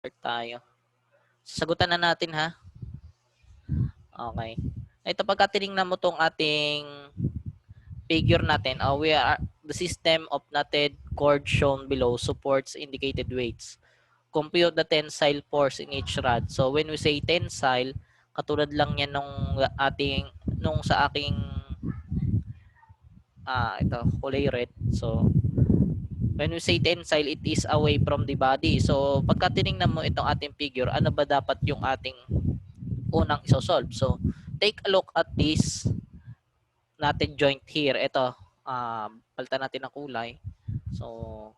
Start tayo. Sagutan na natin ha. Okay. Ito pagka tinignan mo tong ating figure natin, the system of knotted cord shown below supports indicated weights. Compute the tensile force in each rod. So when we say tensile, katulad lang yan nung sa aking ito kulay red. So when we say tensile, it is away from the body. So pagka tinignan mo itong ating figure, ano ba dapat yung ating unang isosolve? So take a look at this natin joint here. Ito, palitan natin ng kulay. So,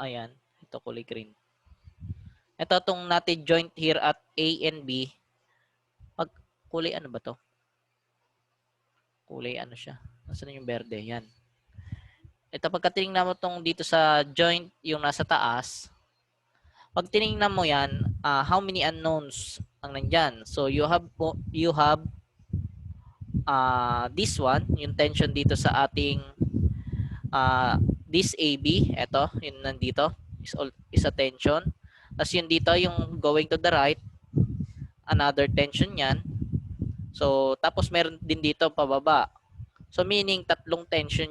ayan. Ito kulay green. Ito itong natin joint here at A and B. Pag kulay ano ba to? Kulay ano siya? Nasaan yung berde? Yan. Ito pagka tinignan mo tong dito sa joint yung nasa taas. Pag tinignan mo yan, how many unknowns ang nandyan? So, you have this one, yung tension dito sa ating this AB, ito, yun nandito, is a tension. Tapos yun dito, yung going to the right, another tension yan. So, tapos meron din dito pababa. So, meaning tatlong tension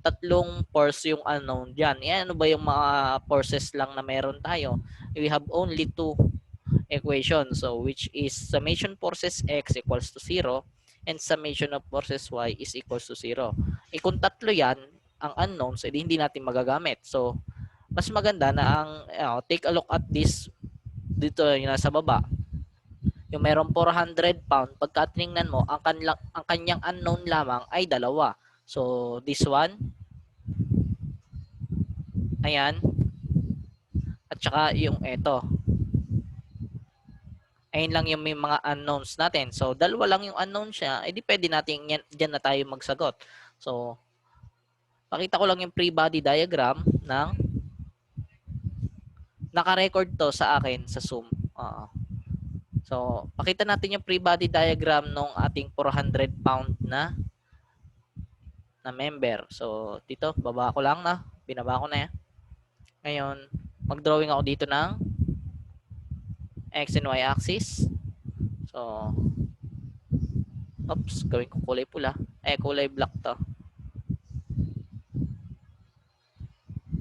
tatlong force yung unknown dyan. Ano ba yung mga forces lang na meron tayo? We have only two equations. So, which is summation forces X equals to 0 and summation of forces Y is equals to 0. Kung tatlo yan, ang unknowns, edi hindi natin magagamit. So, mas maganda na take a look at this dito yung nasa baba. Yung merong 400 pound, pagka tinignan mo, ang kanyang unknown lamang ay dalawa. So, this one, ayan, at saka yung ito. Ayun lang yung may mga unknowns natin. So, dalawa lang yung unknown siya, edi pwede natin dyan na tayo magsagot. So, pakita ko lang yung free body diagram ng naka-record to sa akin sa Zoom. So, pakita natin yung free body diagram ng ating 400 pound na member. So, dito, baba ko lang na. Binaba ko na yan. Ngayon, mag-drawing ako dito ng X and Y axis. So, oops, gawin ko kulay pula. Kulay black to.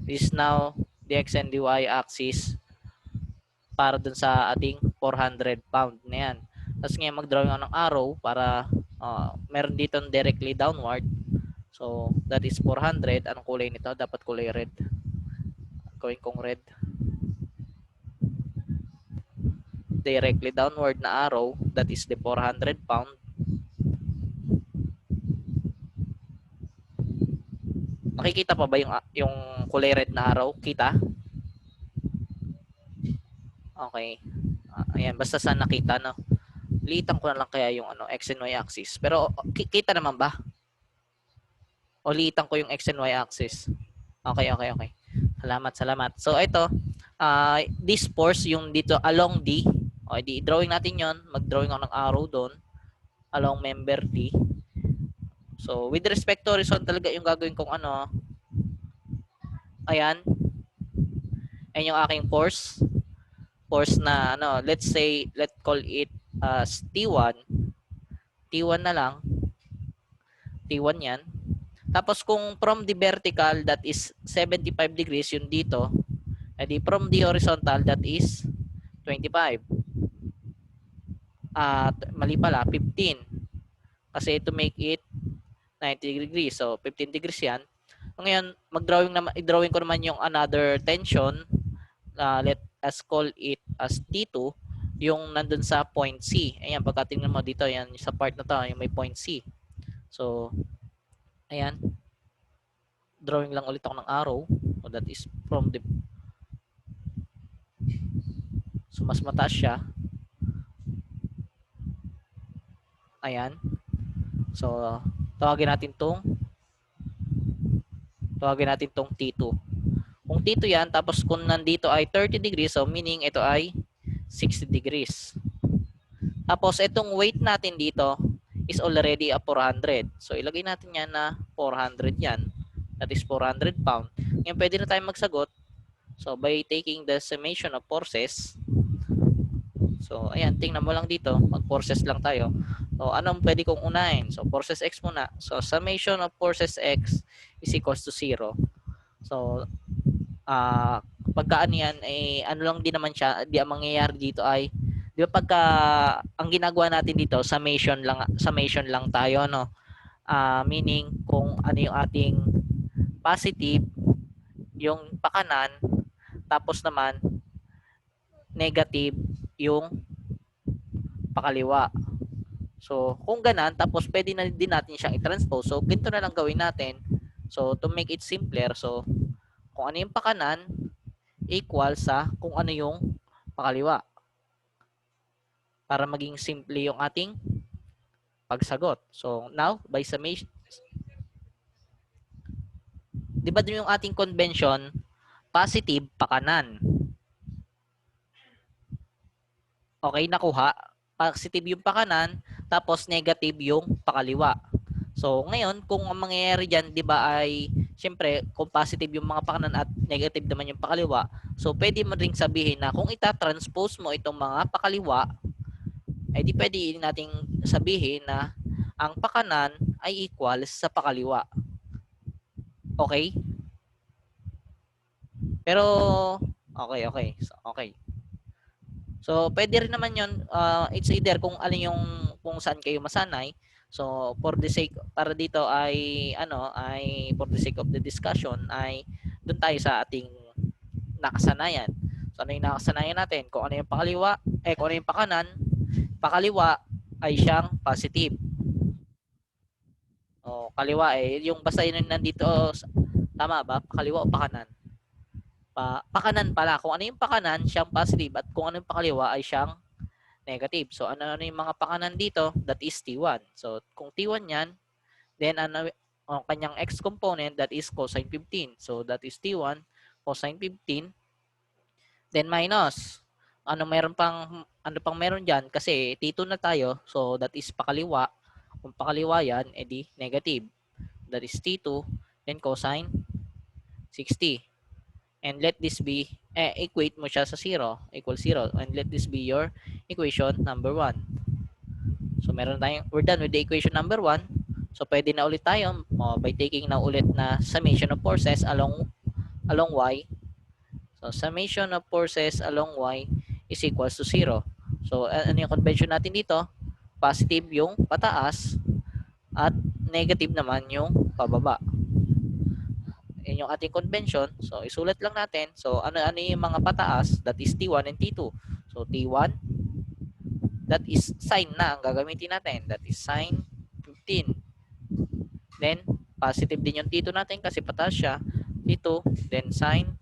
This is now the X and the Y axis para dun sa ating 400 pound na yan. Tapos ngayon mag-drawing ako ng arrow para meron dito directly downward. So, that is 400. Anong kulay nito? Dapat kulay red. Gawin kong red. Directly downward na arrow, that is the 400 pound. Nakikita pa ba yung kulay red na arrow? Kita? Okay. Ayan, basta sa nakita, no? Liitan ko na lang kaya yung X and Y axis. Pero kita naman ba? O liitan ko yung X and Y axis? Okay. Salamat. So, ito, this force, yung dito along D, di drawing natin yon. Mag-drawing ako ng arrow doon along member D. So, with respect to horizontal talaga yung gagawin kong ayan. Ayan yung aking force. Force na, let's call it as T1. T1 na lang. T1 yan. Tapos kung from the vertical, that is 75 degrees, yun dito. Edi from the horizontal, that is 25. Mali pala, 15. Kasi to make it 90 degrees. So, 15 degrees yan. Ngayon, i-drawing ko naman yung another tension. Let us call it as T2, yung nandun sa point C. Ayan, pagkatingnan mo dito, yan, sa part na to, yung may point C. So, ayan. Drawing lang ulit ako ng arrow. So, that is from the... So, mas mataas siya. Ayan. So, tawagin natin tong T2. Kung T2 yan, tapos kung nandito ay 30 degrees, so meaning ito ay 60 degrees. Tapos itong weight natin dito is already a 400. So ilagay natin yan na 400 yan. That is 400 pound. Ngayon, pwede na tayong magsagot. So, by taking the summation of forces, so, ayan, tingnan mo lang dito. Mag-forces lang tayo. So, anong pwede kong unahin? So, forces x muna. So, summation of forces x is equals to 0. So, pagka ano yan, ano lang din naman siya, di ang mangyayari dito ay, di ba pagka, ang ginagawa natin dito, summation lang tayo, no? Meaning, kung ano yung ating positive, yung pakanan, tapos naman, negative, yung pakaliwa. So, kung ganan, tapos pwede na din natin siyang i-transpose. So, ganito na lang gawin natin. So, to make it simpler, so, kung ano yung pakanan, equal sa kung ano yung pakaliwa. Para maging simple yung ating pagsagot. So, now, by summation, di ba yung ating convention, positive, pakanan. Okay, nakuha. Positive yung pakanan, tapos negative yung pakaliwa. So, ngayon, kung ang mangyayari dyan, di ba ay, syempre, kung positive yung mga pakanan at negative naman yung pakaliwa, so, pwede mo ring sabihin na kung ita-transpose mo itong mga pakaliwa, ay di pwede nating sabihin na ang pakanan ay equal sa pakaliwa. Okay? Pero, okay. So, okay. So, pwede rin naman yun, it's either kung ano yung, kung saan kayo masanay. So, for the sake, para dito ay, for the sake of the discussion, ay doon tayo sa ating nakasanayan. So, ano yung nakasanayan natin? Kung ano yung pakaliwa, kung ano yung pakaliwa ay siyang positive. O, kaliwa yung basta yun nandito, tama ba? Pakaliwa o pakanan? Pakanan pala. Kung ano yung pakanan, siyang positive, at kung ano yung pakaliwa ay siyang negative. So, ano yung mga pakanan dito? That is T1. So, kung T1 yan, then ang kanyang x component, that is cosine 15. So, that is T1, cosine 15. Then, minus. Ano pang meron dyan? Kasi T2 na tayo. So, that is pakaliwa. Kung pakaliwa yan, edi negative. That is T2, then cosine 60. And let this be, equate mo siya sa 0, equal 0. And let this be your equation number 1. So, we're done with the equation number 1. So, pwede na ulit tayo by taking na ulit na summation of forces along y. So, summation of forces along y is equals to 0. So, ano yung convention natin dito? Positive yung pataas at negative naman yung pababa. Yan yung ating convention. So, isulat lang natin. So, ano yung mga pataas? That is T1 and T2. So, T1, that is sine na ang gagamitin natin. That is sine 15. Then, positive din yung T2 natin kasi pataas siya. T2, then sine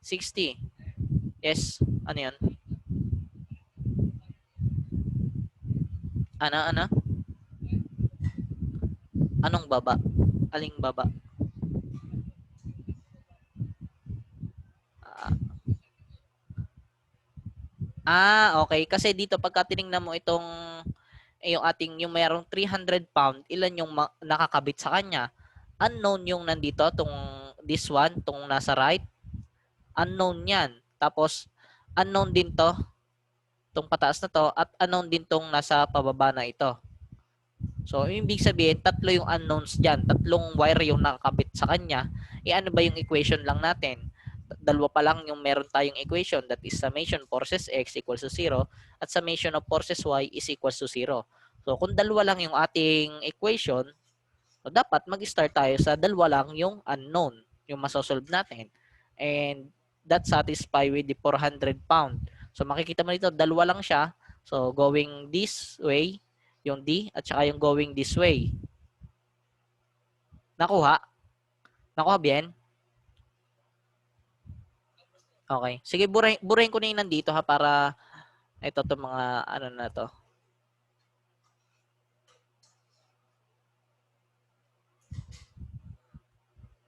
60. Yes, ano yan? Ano? Anong baba? Aling baba? Okay. Kasi dito, pagka tinignan mo itong yung mayroong 300 pound, ilan yung nakakabit sa kanya? Unknown yung nandito, this one, tong nasa right. Unknown yan. Tapos, unknown din to, tong pataas na to, at unknown din tong nasa pababa na ito. So, ibig sabihin, tatlo yung unknowns dyan. Tatlong wire yung nakakabit sa kanya. Ano ba yung equation lang natin? Dalawa pa lang yung meron tayong equation, that is summation forces x equals to 0 at summation of forces y is equals to 0. So, kung dalawa lang yung ating equation, so dapat mag-start tayo sa dalawa lang yung unknown, yung masosolve natin. And that satisfy with the 400 pound. So, makikita mo dito, dalawa lang siya. So, going this way, yung D, at saka yung going this way. Nakuha? Nakuha bien? Okay. Sige, burahin ko na yung nandito ha para ito mga ano na to.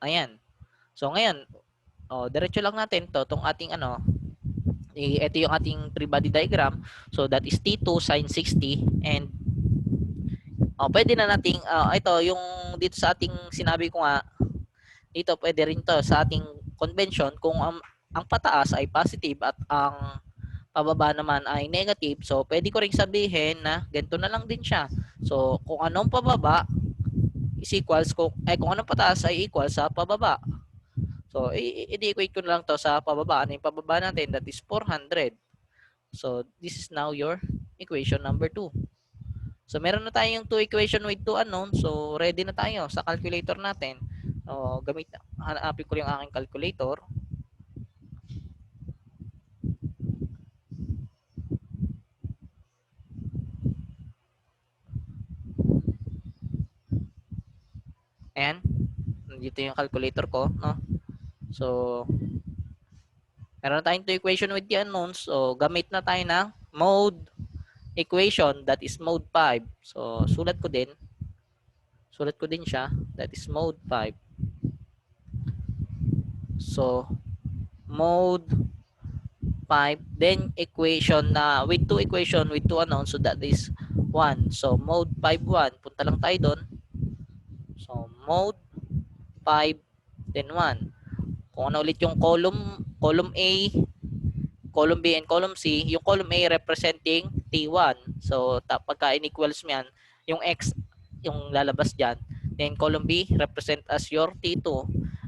Ayan. So, ngayon, diretso lang natin to, itong ating ito yung ating free body diagram. So, that is T2 sin 60 and pwede na nating, ito, yung dito sa ating sinabi ko nga, dito pwede rin to sa ating convention kung ang pataas ay positive at ang pababa naman ay negative. So, pwede ko rin sabihin na ganito na lang din siya. So, kung anong pababa is equals, kung anong pataas ay equal sa pababa. So, i-equate ko na lang to sa pababa. Ano yung pababa natin? That is 400. So, this is now your equation number 2. So, meron na tayong 2 equation with 2 unknowns. So, ready na tayo sa calculator natin. Hanapin ko yung aking calculator. Ayan. Nandito yung calculator ko. No? So, meron na tayong 2 equation with the unknowns. So, gamit na tayo ng mode equation. That is mode 5. So, sulat ko din siya. That is mode 5. So, mode 5. Then, equation na with 2 equation with 2 unknowns. So, that is 1. So, mode 5, 1. Punta lang tayo doon. So, mode 5, then 1. Kung ano ulit yung column A, column B, and column C, yung column A representing T1. So, pagka in-equals mo yan, yung X, yung lalabas dyan. Then, column B represent as your T2.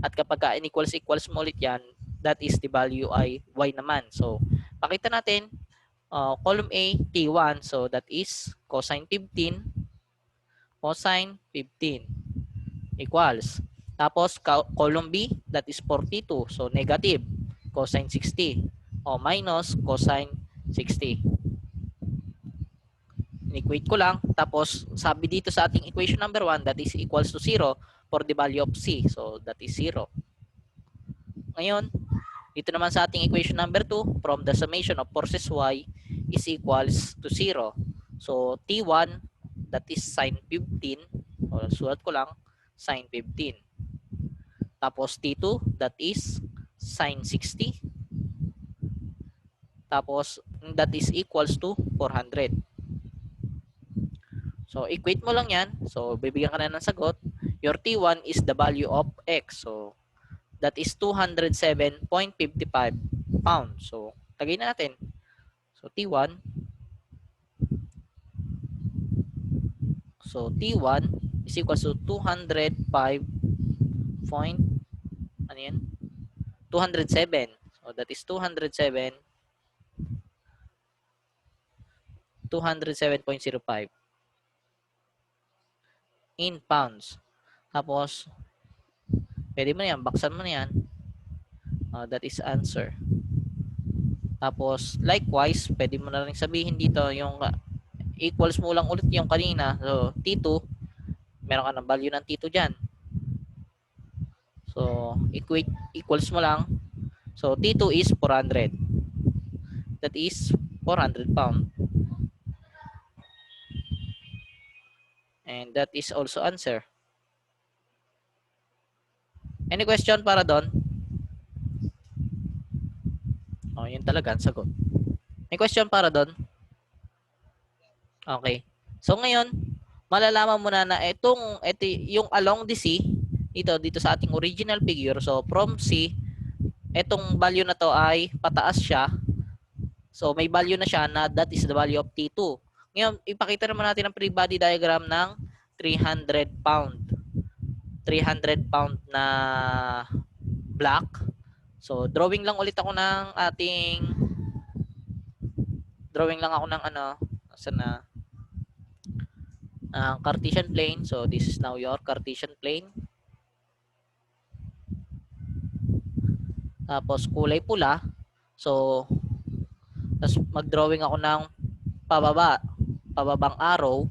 At kapag ka in-equals mo ulit yan, that is the value ay Y naman. So, pakita natin, column A, T1. So, that is cosine 15 equals. Tapos, column B, that is 42. So, negative, cosine 60. O minus cosine 60. In-equate ko lang. Tapos, sabi dito sa ating equation number 1, that is equals to 0 for the value of C. So, that is 0. Ngayon, dito naman sa ating equation number 2, from the summation of forces Y is equals to 0. So, T1, that is sine 15. O, sulat ko lang, sine 15. Tapos T2, that is sine 60. Tapos that is equals to 400. So equate mo lang yan. So bibigyan ka na ng sagot. Your T1 is the value of X. So that is 207.55 pounds. So lagay na natin. So T1. So T1 is equals to 205 point, ano yan? 207. So that is 207.05 in pounds. Tapos, pwede mo na yan, baksan mo na yan. That is answer. Tapos, likewise, pwede mo na rin sabihin dito yung equals mo lang ulit yung kanina. So, T2, meron ka ng value ng T2 dyan. So, equals mo lang. So, T2 is 400. That is 400 pound. And that is also answer. Any question para doon? Yun talaga ang sagot. May question para doon? Okay. So ngayon, malalaman mo na ito yung along the C, dito sa ating original figure. So from C, itong value na to ay pataas siya. So may value na siya na that is the value of T2. Ngayon, ipakita naman natin ang free body diagram ng 300 pound. 300 pound na block. So drawing lang ulit ako ng Cartesian plane. So this is now your Cartesian plane. Tapos kulay pula. So tapos mag-drawing ako ng pababang arrow.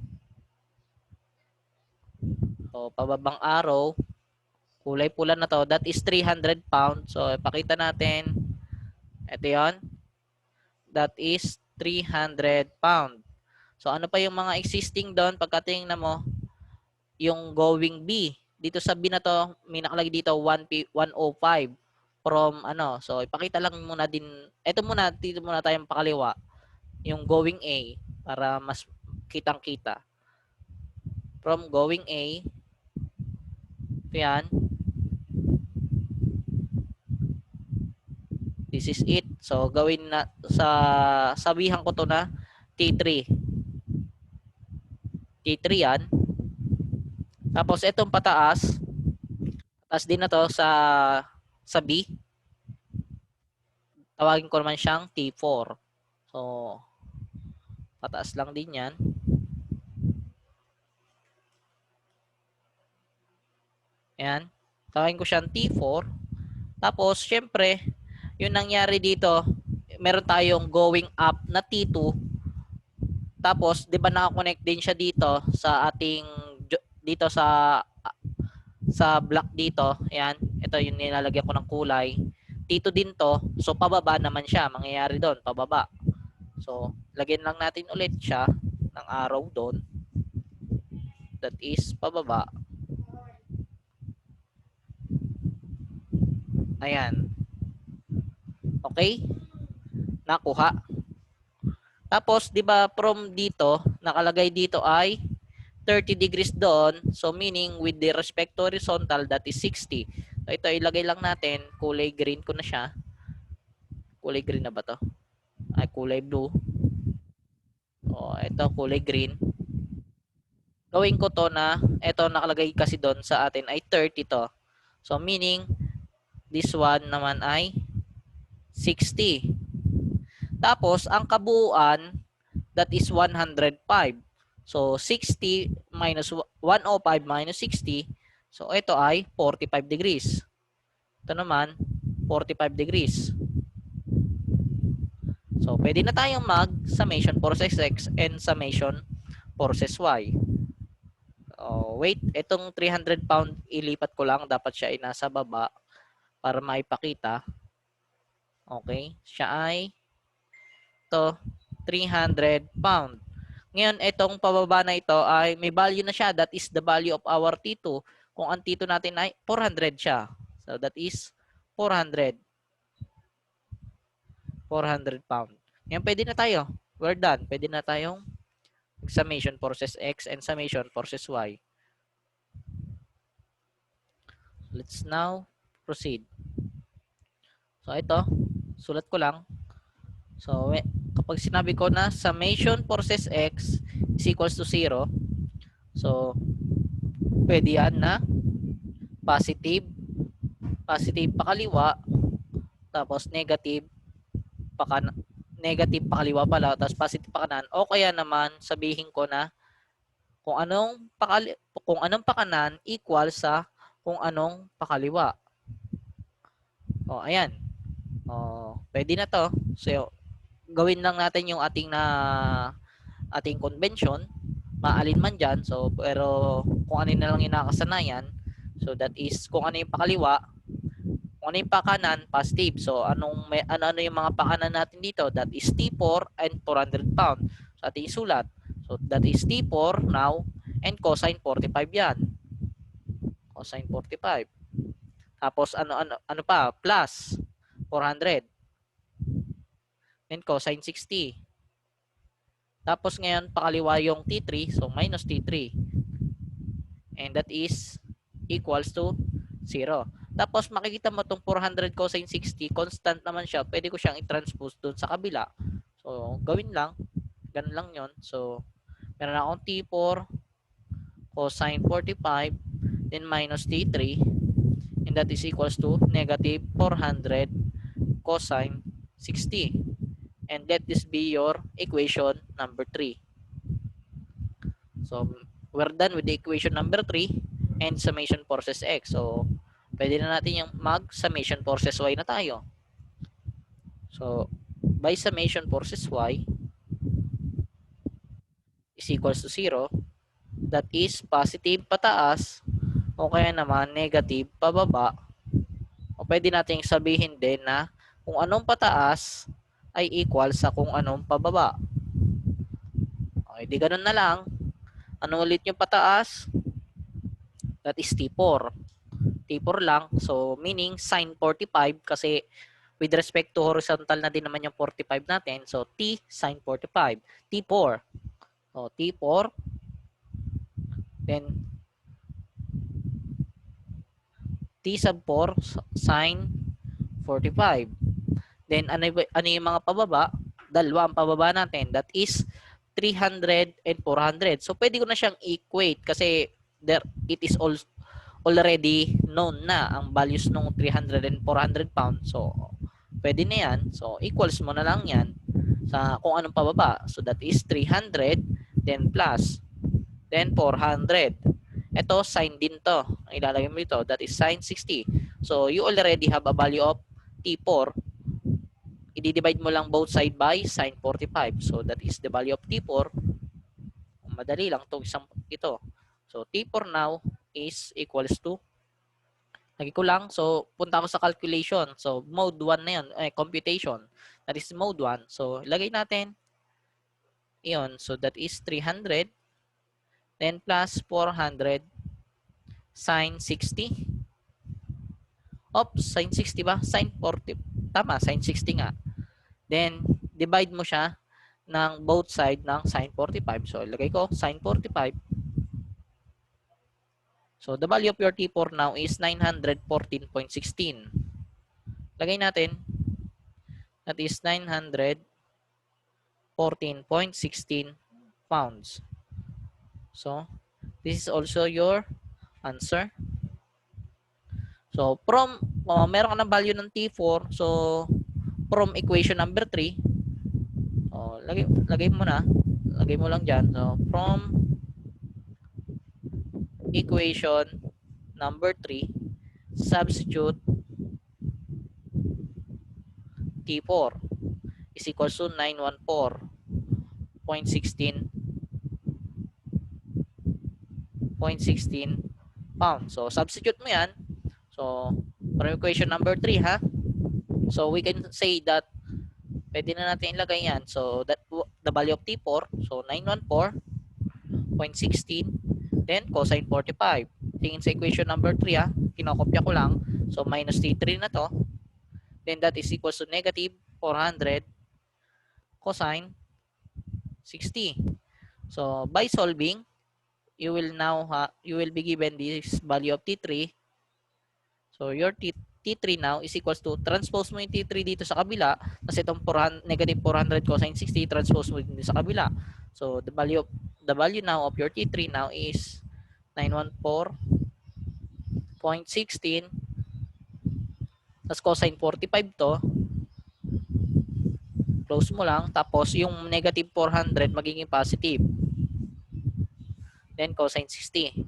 So pababang arrow, kulay pula na to, that is 300 pounds. So ipakita natin. Ito 'yon. That is 300 pound. So ano pa yung mga existing doon pagkatingin mo yung going B. Dito sa B na to, may nakalagay dito 105 from ano. So ipakita lang muna din. Dito muna tayong pakaliwa. Yung going A para mas kitang-kita. From going A, ito yan. This is it. So, gawin na, sabihan ko to na T3. T3 yan. Tapos, itong pataas din na to sa B. Tawagin ko naman siyang T4. So, pataas lang din yan. Ayan. Tawagin ko siyang T4. Tapos, syempre, yung nangyari dito, meron tayong going up na T2. Tapos, di ba nakakonect din siya dito sa ating, dito sa block dito. Ayan. Ito yung nilalagyan ko ng kulay. T2 din to. So, pababa naman siya. Mangyayari doon, pababa. So, lagyan lang natin ulit siya ng arrow doon. That is pababa. Ayan. Okay? Nakuha. Tapos, di ba from dito, nakalagay dito ay 30 degrees doon. So, meaning with the respect to horizontal, that is 60. So, ito ilagay lang natin. Kulay green ko na siya. Kulay green na ba to? Ay, kulay blue. O, ito kulay green. Gawin ko to na, ito nakalagay kasi doon sa atin ay 30 to. So, meaning, this one naman ay 60. Tapos, ang kabuuan, that is 105. So, 60 minus 105 minus 60. So, ito ay 45 degrees. Ito naman, 45 degrees. So, pwede na tayong mag-summation forces X and summation forces Y. Oh, wait, itong 300 pound ilipat ko lang. Dapat siya ay nasa baba para maipakita. Okay, siya ay ito, 300 pound. Ngayon, itong pababa na ito ay may value na siya. That is the value of our T2. Kung ang T2 natin ay 400 siya. So, that is 400. 400 pound. Ngayon, pwede na tayo. We're done. Pwede na tayong summation forces X and summation forces Y. Let's now proceed. So, ito. Sulat ko lang. So, kapag sinabi ko na summation forces X is equals to 0, so, pwede yan na positive pakaliwa, tapos negative pakaliwa pala, tapos positive pakanan, o kaya naman sabihin ko na kung anong pakanan equal sa kung anong pakaliwa. O, ayan. O, pwede na to. So, gawin lang natin yung ating convention, maalin man dyan. So, pero kung ano na lang yung nakasanayan, so that is kung ano yung pakaliwa, kung ano yung pakanan, positive. So, ano yung mga pakanan natin dito? That is T4 and 400 pound. So, ating isulat. So, that is T4 now and cosine 45 yan. Cosine 45. Tapos, ano pa? Plus 400. And cosine 60. Tapos ngayon, pakaliwa yung T3, so minus T3. And that is equals to 0. Tapos makikita mo itong 400 cosine 60, constant naman siya. Pwede ko siyang i-transpose doon sa kabila. So, gawin lang. Ganun lang yon. So, meron akong T4 cosine 45, then minus T3, and that is equals to negative 400 cosine 60. And let this be your equation number 3. So, we're done with the equation number 3 and summation forces X. So, pwede na natin yung mag-summation forces Y na tayo. So, by summation forces Y is equals to 0. That is positive pataas o kaya naman negative pababa. O pwede natin sabihin din na kung anong pataas ay equal sa kung anong pababa. Okay, di ganun na lang. Ano ulit yung pataas? That is T4. T4 lang. So, meaning sin 45 kasi with respect to horizontal na din naman yung 45 natin. So, T sin 45. T4. So, T4. Then, T sub 4 sin 45. Then ano yung mga pababa? Dalawa ang pababa natin. That is 300 and 400. So pwede ko na siyang equate kasi it is already known na ang values ng 300 and 400 pounds. So pwede na yan. So equals mo na lang yan sa kung anong pababa. So that is 300 then plus then 400. Ito sin din to. Ilalagay mo ito. That is sin 60. So you already have a value of T4. I-divide mo lang both side by sin 45. So that is the value of T4. Madali lang itong isang ito. So T4 now is equals to, lagi ko lang, so punta ako sa calculation. So mode 1 na yun, computation. That is mode 1. So ilagay natin yun. So that is 300 then plus 400 sin 60. Oops, sin 60 ba? Sin 40. Tama, sin 60 nga. Then divide mo siya ng both side ng sin 45. So ilagay ko sin 45. So the value of your T4 now is 914.16. Lagay natin, that is 914.16 pounds. So this is also your answer. So from meron ka ng value ng T4, so from equation number 3, lagay mo na, lagay mo lang diyan. So from equation number 3, substitute T4 is equals to 914.16 pounds. So substitute mo yan. So from equation number 3 ha. So we can say that pwede na natin ilagay yan. So that the value of T4, so 914.16 then cosine 45. Tingin sa equation number 3 ha. Kinokopya ko lang. So minus T3 na to. Then that is equals to negative 400 cosine 60. So by solving, you will be given this value of T3. So your T3 now is equals to, transpose mo yung T3 dito sa kabila, kasi itong negative 400 cosine 60, transpose mo dito sa kabila. So the value now of your T3 now is 914.16 tas cosine 45 to, close mo lang, tapos yung negative 400 magiging positive, then cosine 60.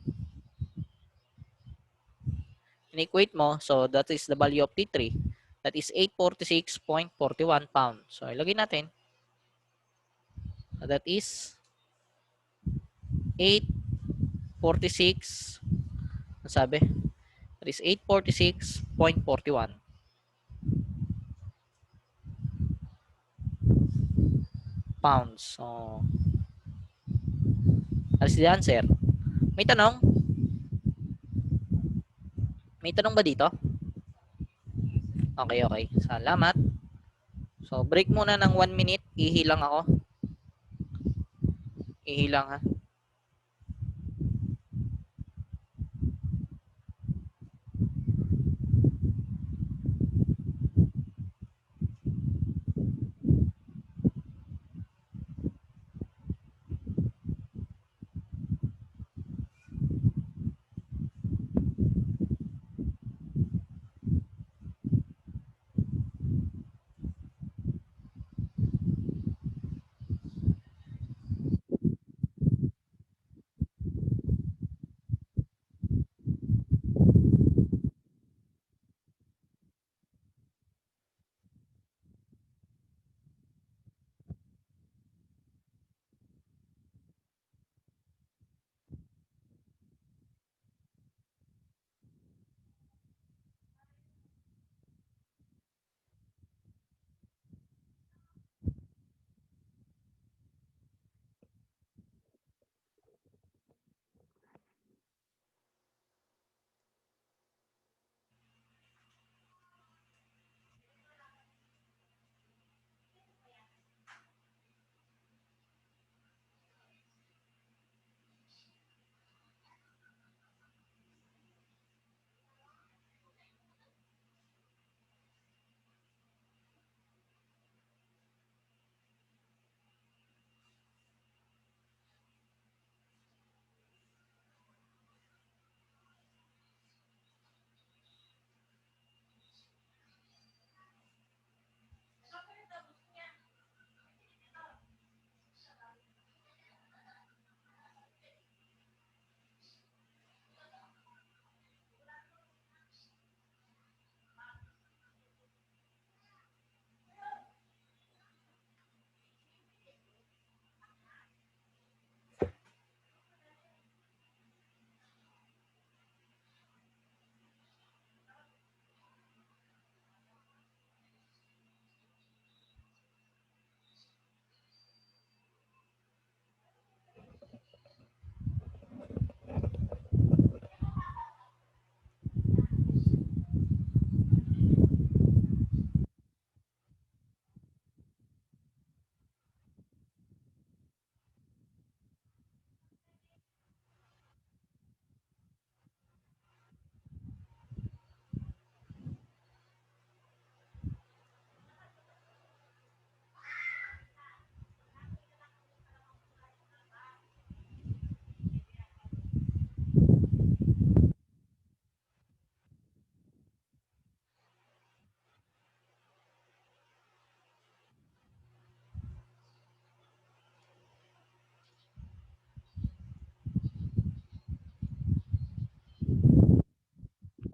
In-equate mo, so that is the value of T3. That is 846.41 pounds. So ilagay natin. So that is 846, ano sabi? That is 846.41 pounds. So that is the answer. May tanong? May tanong ba dito? Okay, okay. Salamat. So break muna ng 1 minute. Ihilang ako. Ihilang ha.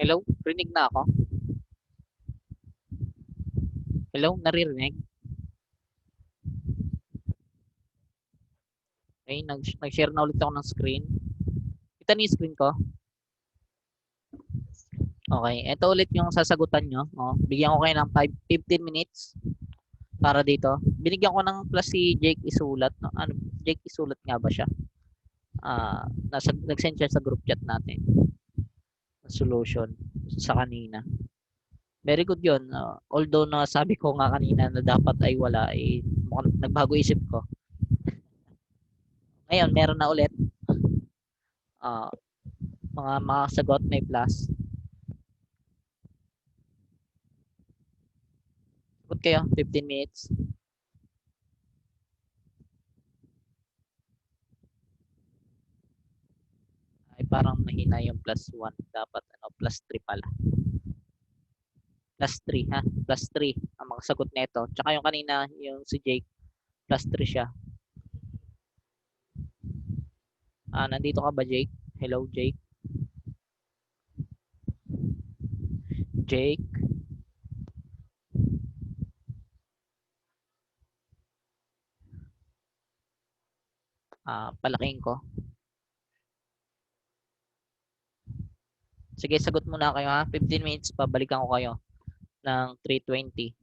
Hello? Rinig na ako? Hello? Naririnig? Okay, nag-share na ulit ako ng screen. Kita niyo yung screen ko? Okay, ito ulit yung sasagutan nyo. Oh, bigyan ko kayo ng 15 minutes para dito. Binigyan ko ng plus si Jake Isulat. No? Ano, Jake Isulat nga ba siya? Nag-send siya sa group chat natin. Solution sa kanina. Very good yun. Although na sabi ko nga kanina na dapat ay wala, eh, mukhang nagbago isip ko. Ngayon, meron na ulit. Uh, mga makasagot may plus. Sagot kayo, 15 minutes. Ay parang mahina yung plus 1. Dapat ano, plus 3 pala. Plus 3 ha. Plus 3 ang makasagot nito. Tsaka yung kanina, yung si Jake, plus 3 siya. Nandito ka ba, Jake? Hello, Jake? Jake? Palaking ko. Sige, sagot muna kayo ha. 15 minutes, pabalikan ko kayo ng 3:20.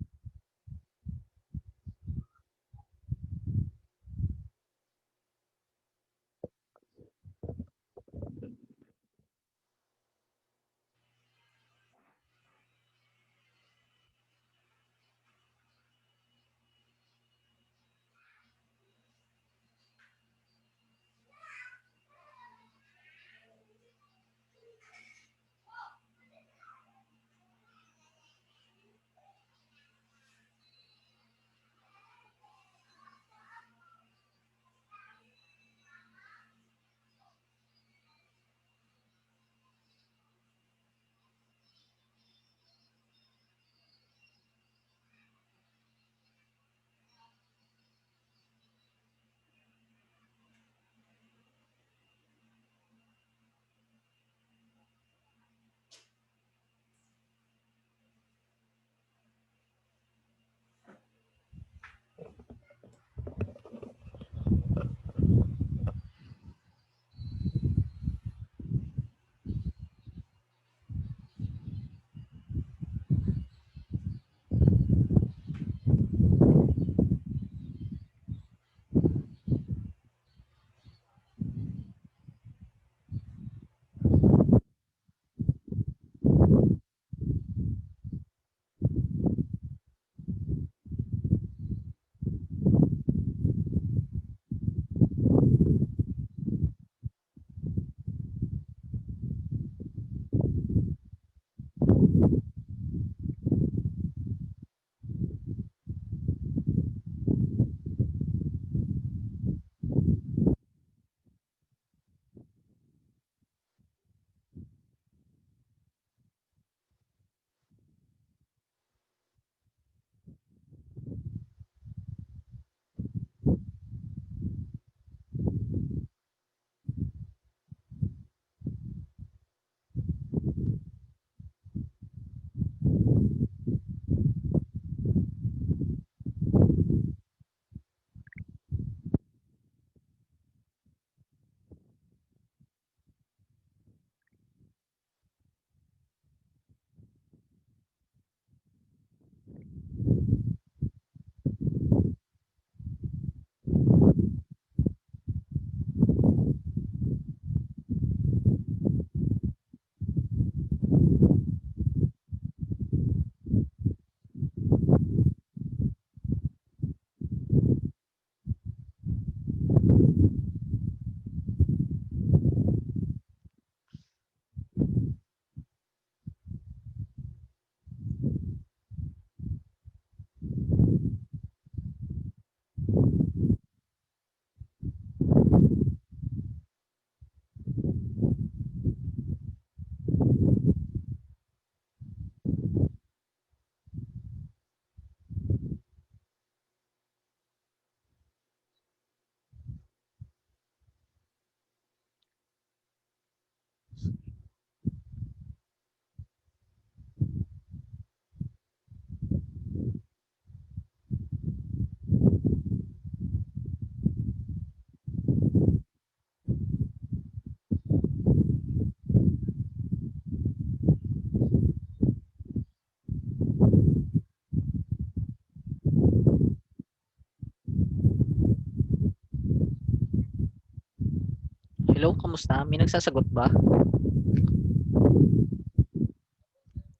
Hello, kamusta? May nagsasagot ba?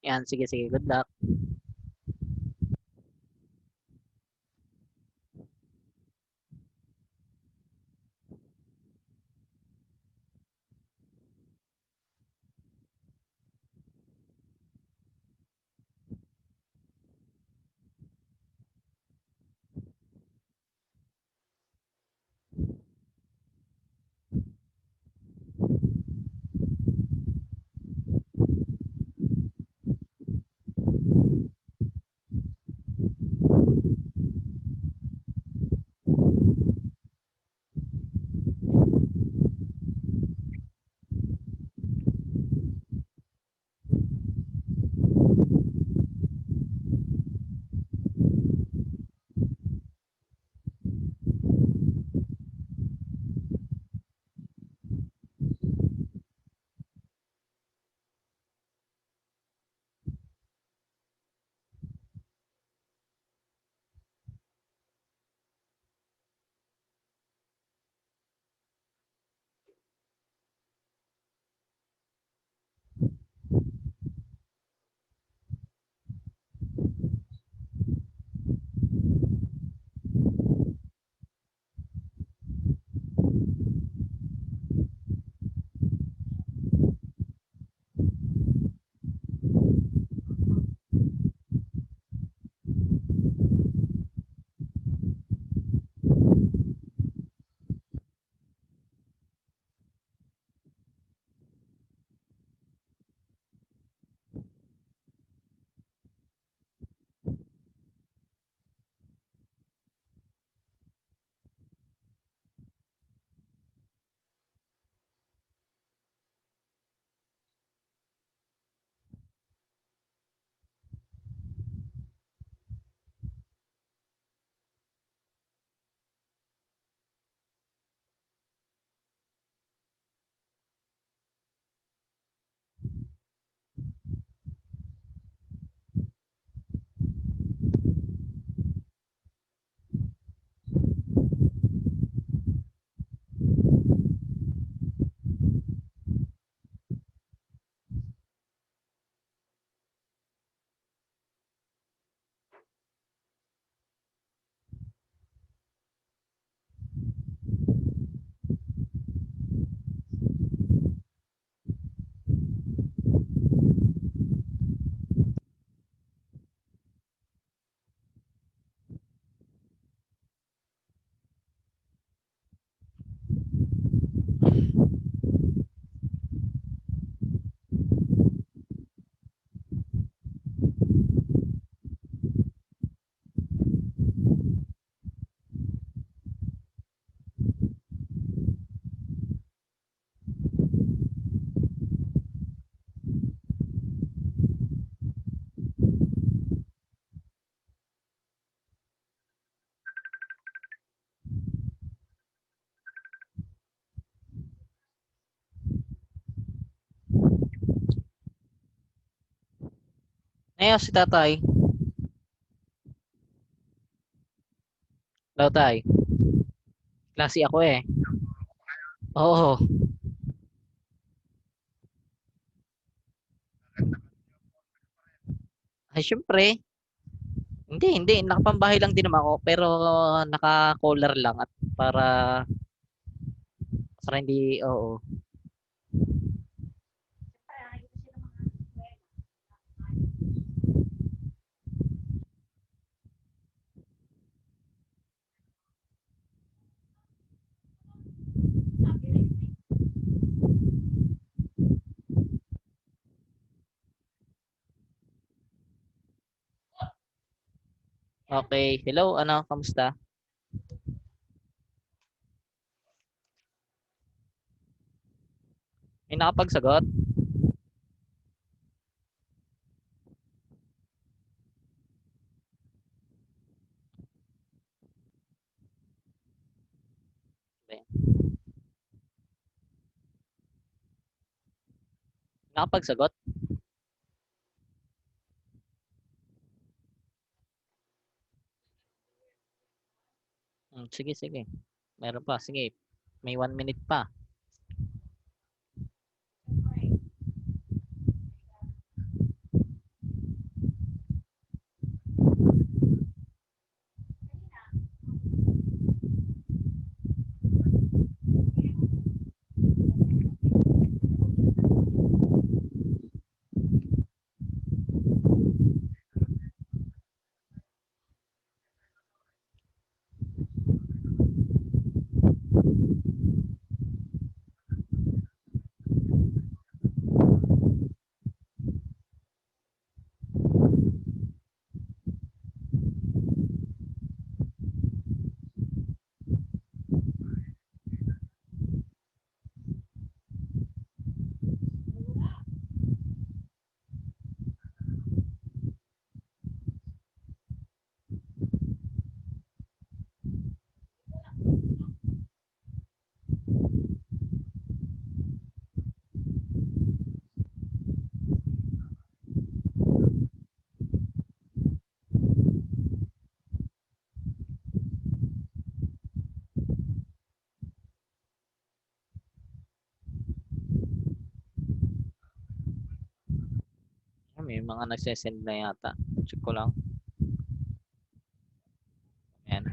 Yan, sige, sige. Good luck. Ngayon, si tatay. Hello, tay. Klase ako eh. Oo. Ay, syempre. Hindi, hindi. Nakapambahay lang din naman ako. Pero naka-collar lang at para hindi, oo. Okay. Hello, ano, kamusta? May nakapagsagot? Hindi. Nakapagsagot? Sige, sige. Meron pa. Sige. May 1 minute pa. May mga nagsesend na yata. Check ko lang. Ayan.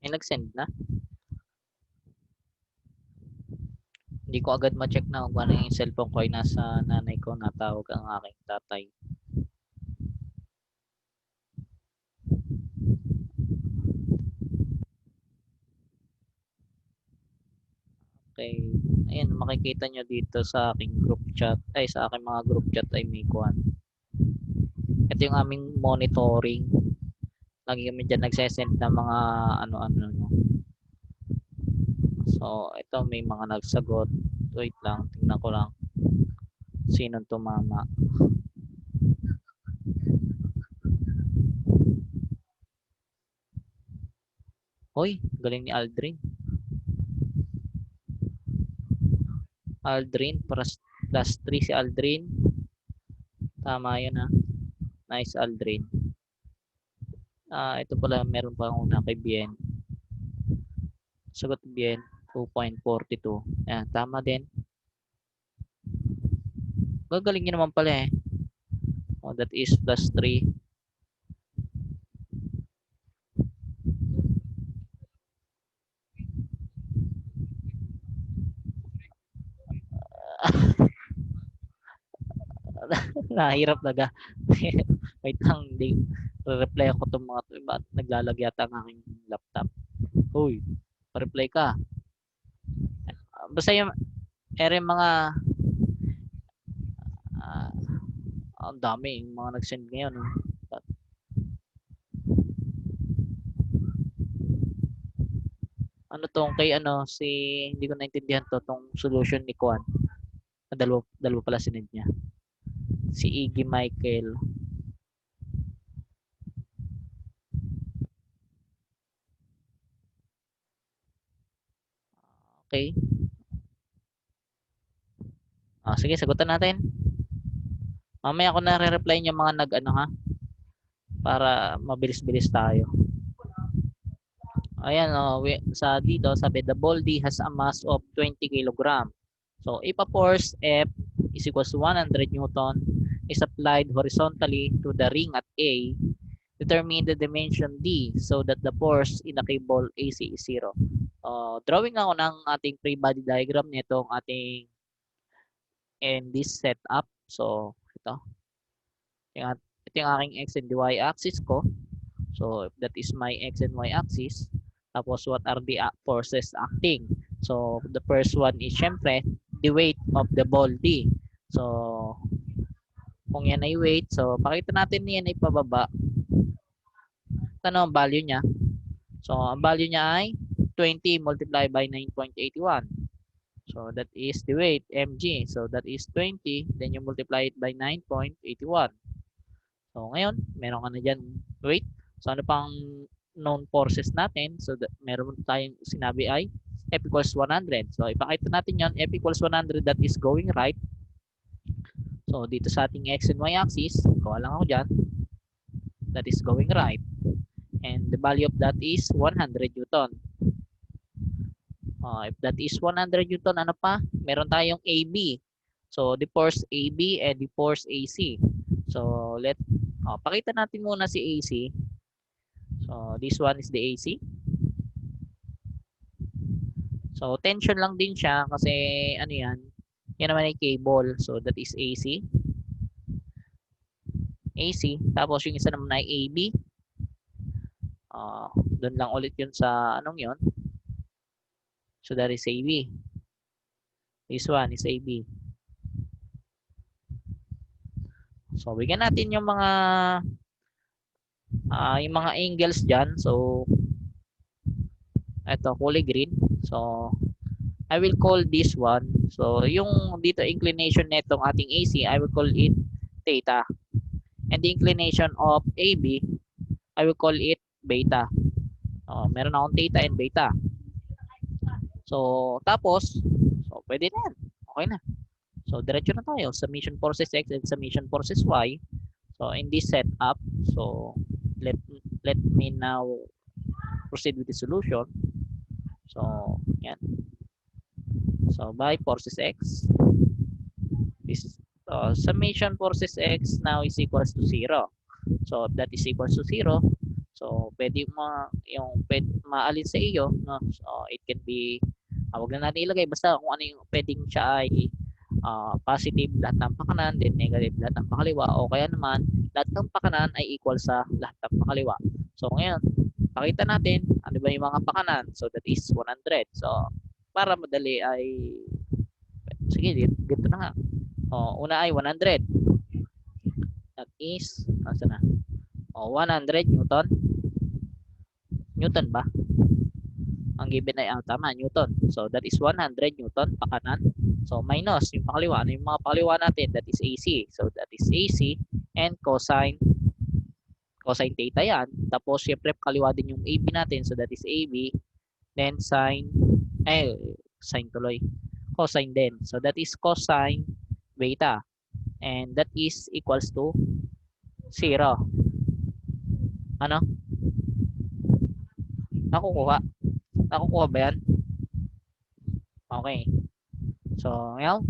May nag-send na. Hindi ko agad ma-check na kung ano yung cellphone ko ay nasa nanay ko, natawag ang aking tatay. Okay. Ayan, makikita nyo dito sa aking group chat, ay sa aking mga group chat ay may kuhan. Ito yung aming monitoring. Lagi kami dyan nagsesend ng mga ano-ano. No? So, ito may mga nagsagot. Wait lang, tingnan ko lang. Sinong tumama. Hoy, galing ni Aldrin. Aldrin, plus 3 si Aldrin. Tama yun ha. Nice Aldrin. Ito pala, meron pa una kay Bien. Sagot Bien, 2.42. Ayan, tama din. Gagaling nyo naman pala eh. Oh, that is plus 3. Nahirap naga. Wait lang, hindi. Re-reply ako itong mga to. Ba't naglalag yata ang aking laptop? Uy, pa-reply ka. Basta yung mga ang dami yung mga nag-send ngayon. Oh. Ano tong kay ano si hindi ko naintindihan to tong solution ni Kwan. Dalawa pala sinend niya. Si Iggy Michael. Okay. Sige, sagutan natin. Mamaya ako na re-reply yung mga nag-ano ha. Para mabilis-bilis tayo. Ayan, sa dito, sabi, the body has a mass of 20 kg. So, if a force F is equals to 100 Newton is applied horizontally to the ring at A, determine the dimension D so that the force in the cable AC is 0. Drawing ako ng ating free body diagram nitong ating in this setup. So, ito. Ito yung aking X and Y axis ko. So, if that is my X and Y axis, tapos what are the forces acting? So, the first one is syempre, the weight of the body. So, kung yan ay weight, so pakita natin yan ay pababa. Ano ang value niya? So, ang value niya ay 20 multiplied by 9.81. So, that is the weight, mg. So, that is 20. Then, you multiply it by 9.81. So, ngayon, meron ka na dyan weight. So, ano pang known forces natin? So, meron tayong sinabi ay F equals 100. So, ipakita natin yon F equals 100, that is going right. So, dito sa ating X and Y axis, kuha lang ako dyan. That is going right. And the value of that is 100 Newton. If that is 100 Newton, ano pa? Meron tayong AB. So, the force AB and the force AC. So, pakita natin muna si AC. So, this one is the AC. So, tension lang din siya kasi ano yan? Yan naman ay cable. So, that is AC. AC. Tapos, yung isa naman ay AB. Doon lang ulit yun sa anong yun. So, that is AB. This one is AB. So, bigyan natin yung mga angles dyan. So, ito, kulay green. So, I will call this one. So, yung dito inclination netong ating AC, I will call it theta. And the inclination of AB, I will call it beta. Meron akong theta and beta. So, tapos, pwede na yan. Okay na. So, diretso na tayo. Summation forces X and summation forces Y. So, in this setup, so, let me now proceed with the solution. So, yan. So, by forces x, this summation forces x now is equals to 0. So, that is equals to 0. So, pwede maalin sa iyo, no? So, it can be, wag na natin ilagay, basta kung ano yung pwedeng siya ay positive lahat ng pakanan, then negative lahat ng pakaliwa, o kaya naman, lahat ng pakanan ay equal sa lahat ng pakaliwa. So, ngayon, pakita natin, ano ba yung mga pakanan? So, that is 100. So, para madali ay, sige, dito na nga. Una ay 100. That is, nasa na? 100 Newton. Newton ba? Ang given ay tama, Newton. So, that is 100 Newton, pakanan. So, minus yung pakaliwa. Ano yung mga pakaliwa natin? That is AC. So, that is AC and cosine theta yan. Tapos, syempre, pakaliwa din yung AB natin. So, that is AB. Then, sine tuloy. Cosine din. So, that is cosine beta. And that is equals to 0. Ano? Nakukuha? Nakukuha ba yan? Okay. So, now,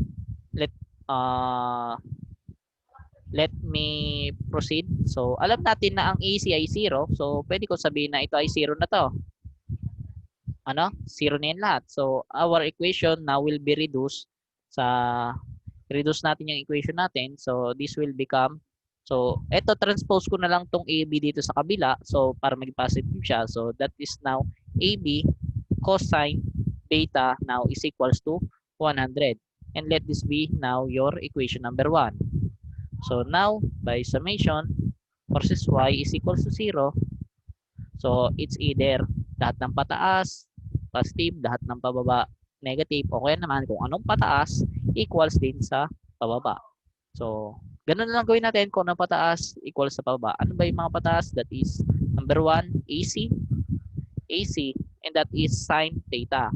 let me proceed. So, alam natin na ang AC ay 0. So, pwede ko sabihin na ito ay 0 na to. Ano? 0 na yan lahat. So, our equation now will be reduced reduce natin yung equation natin. So, this will become, so, ito, transpose ko na lang tong AB dito sa kabila. So, para maging positive siya. So, that is now AB cosine beta now is equals to 100. And let this be now your equation number 1. So, now, by summation, forces y is equals to 0. So, it's either lahat ng pataas, positive, lahat ng pababa, negative, o kaya naman kung anong pataas, equals din sa pababa. So, ganun na lang gawin natin kung anong pataas, equals sa pababa. Ano ba yung mga pataas? That is, number 1, AC, and that is sine theta.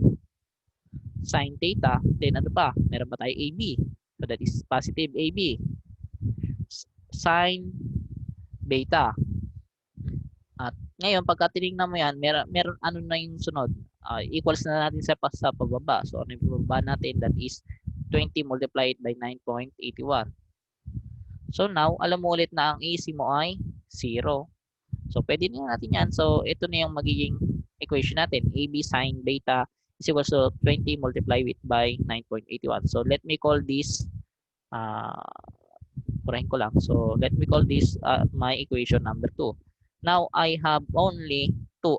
Sine theta, then ano pa? Meron pa tayo AB. So, that is positive AB. Sine beta. At ngayon, pagka tinignan mo yan, meron ano na yung sunod? Equals na natin sa pababa. So, ano yung pababa natin? That is 20 multiplied by 9.81. So, now, alam mo ulit na ang AC mo ay 0. So, pwede na natin yan. So, ito na yung magiging equation natin. AB sine beta is equals to 20 multiplied by 9.81. So, let me call this purahin ko lang. So, let me call this my equation number 2. Now, I have only two.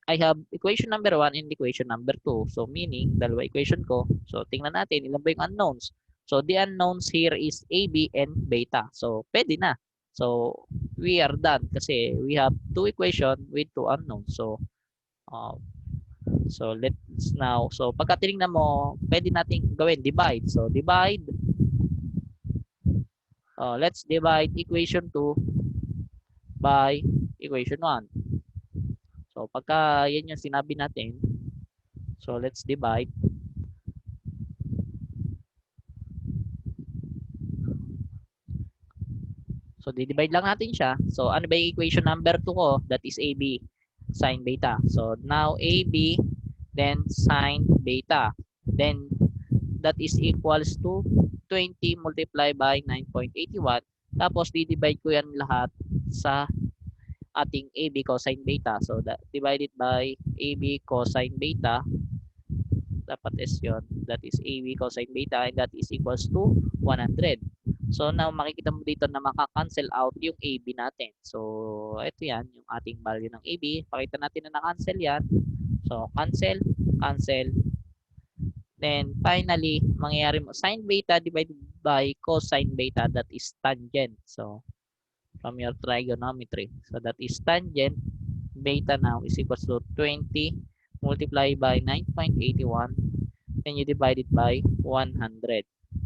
I have equation number 1 and equation number 2. So, meaning, dalawa equation ko. So, tingnan natin, ilan ba yung unknowns? So, the unknowns here is AB and beta. So, pwede na. So, we are done kasi we have two equation with two unknowns. So, let's now, so pagka tinignan mo, pwede nating gawin, divide. So, divide. Let's divide equation 2 by equation 1. So, pagka yan yung sinabi natin, so let's divide. So, di-divide lang natin siya. So, ano ba yung equation number 2 ko? That is AB, sine beta. So, now AB, then sine beta. Then, that is equals to 20 multiplied by 9.81. Tapos, di-divide ko yan lahat sa ating AB cosine beta. So, that divided by AB cosine beta. Dapat is yun. That is AB cosine beta and that is equals to 100. So, now makikita mo dito na maka-cancel out yung AB natin. So, ito yan, yung ating value ng AB. Pakita natin na na-cancel yan. So, cancel, cancel. Then, finally, mangyayari mo, sine beta divided by cosine beta, that is tangent. So, from your trigonometry. So, that is tangent beta now is equals to 20 multiplied by 9.81. Then, you divide it by 100.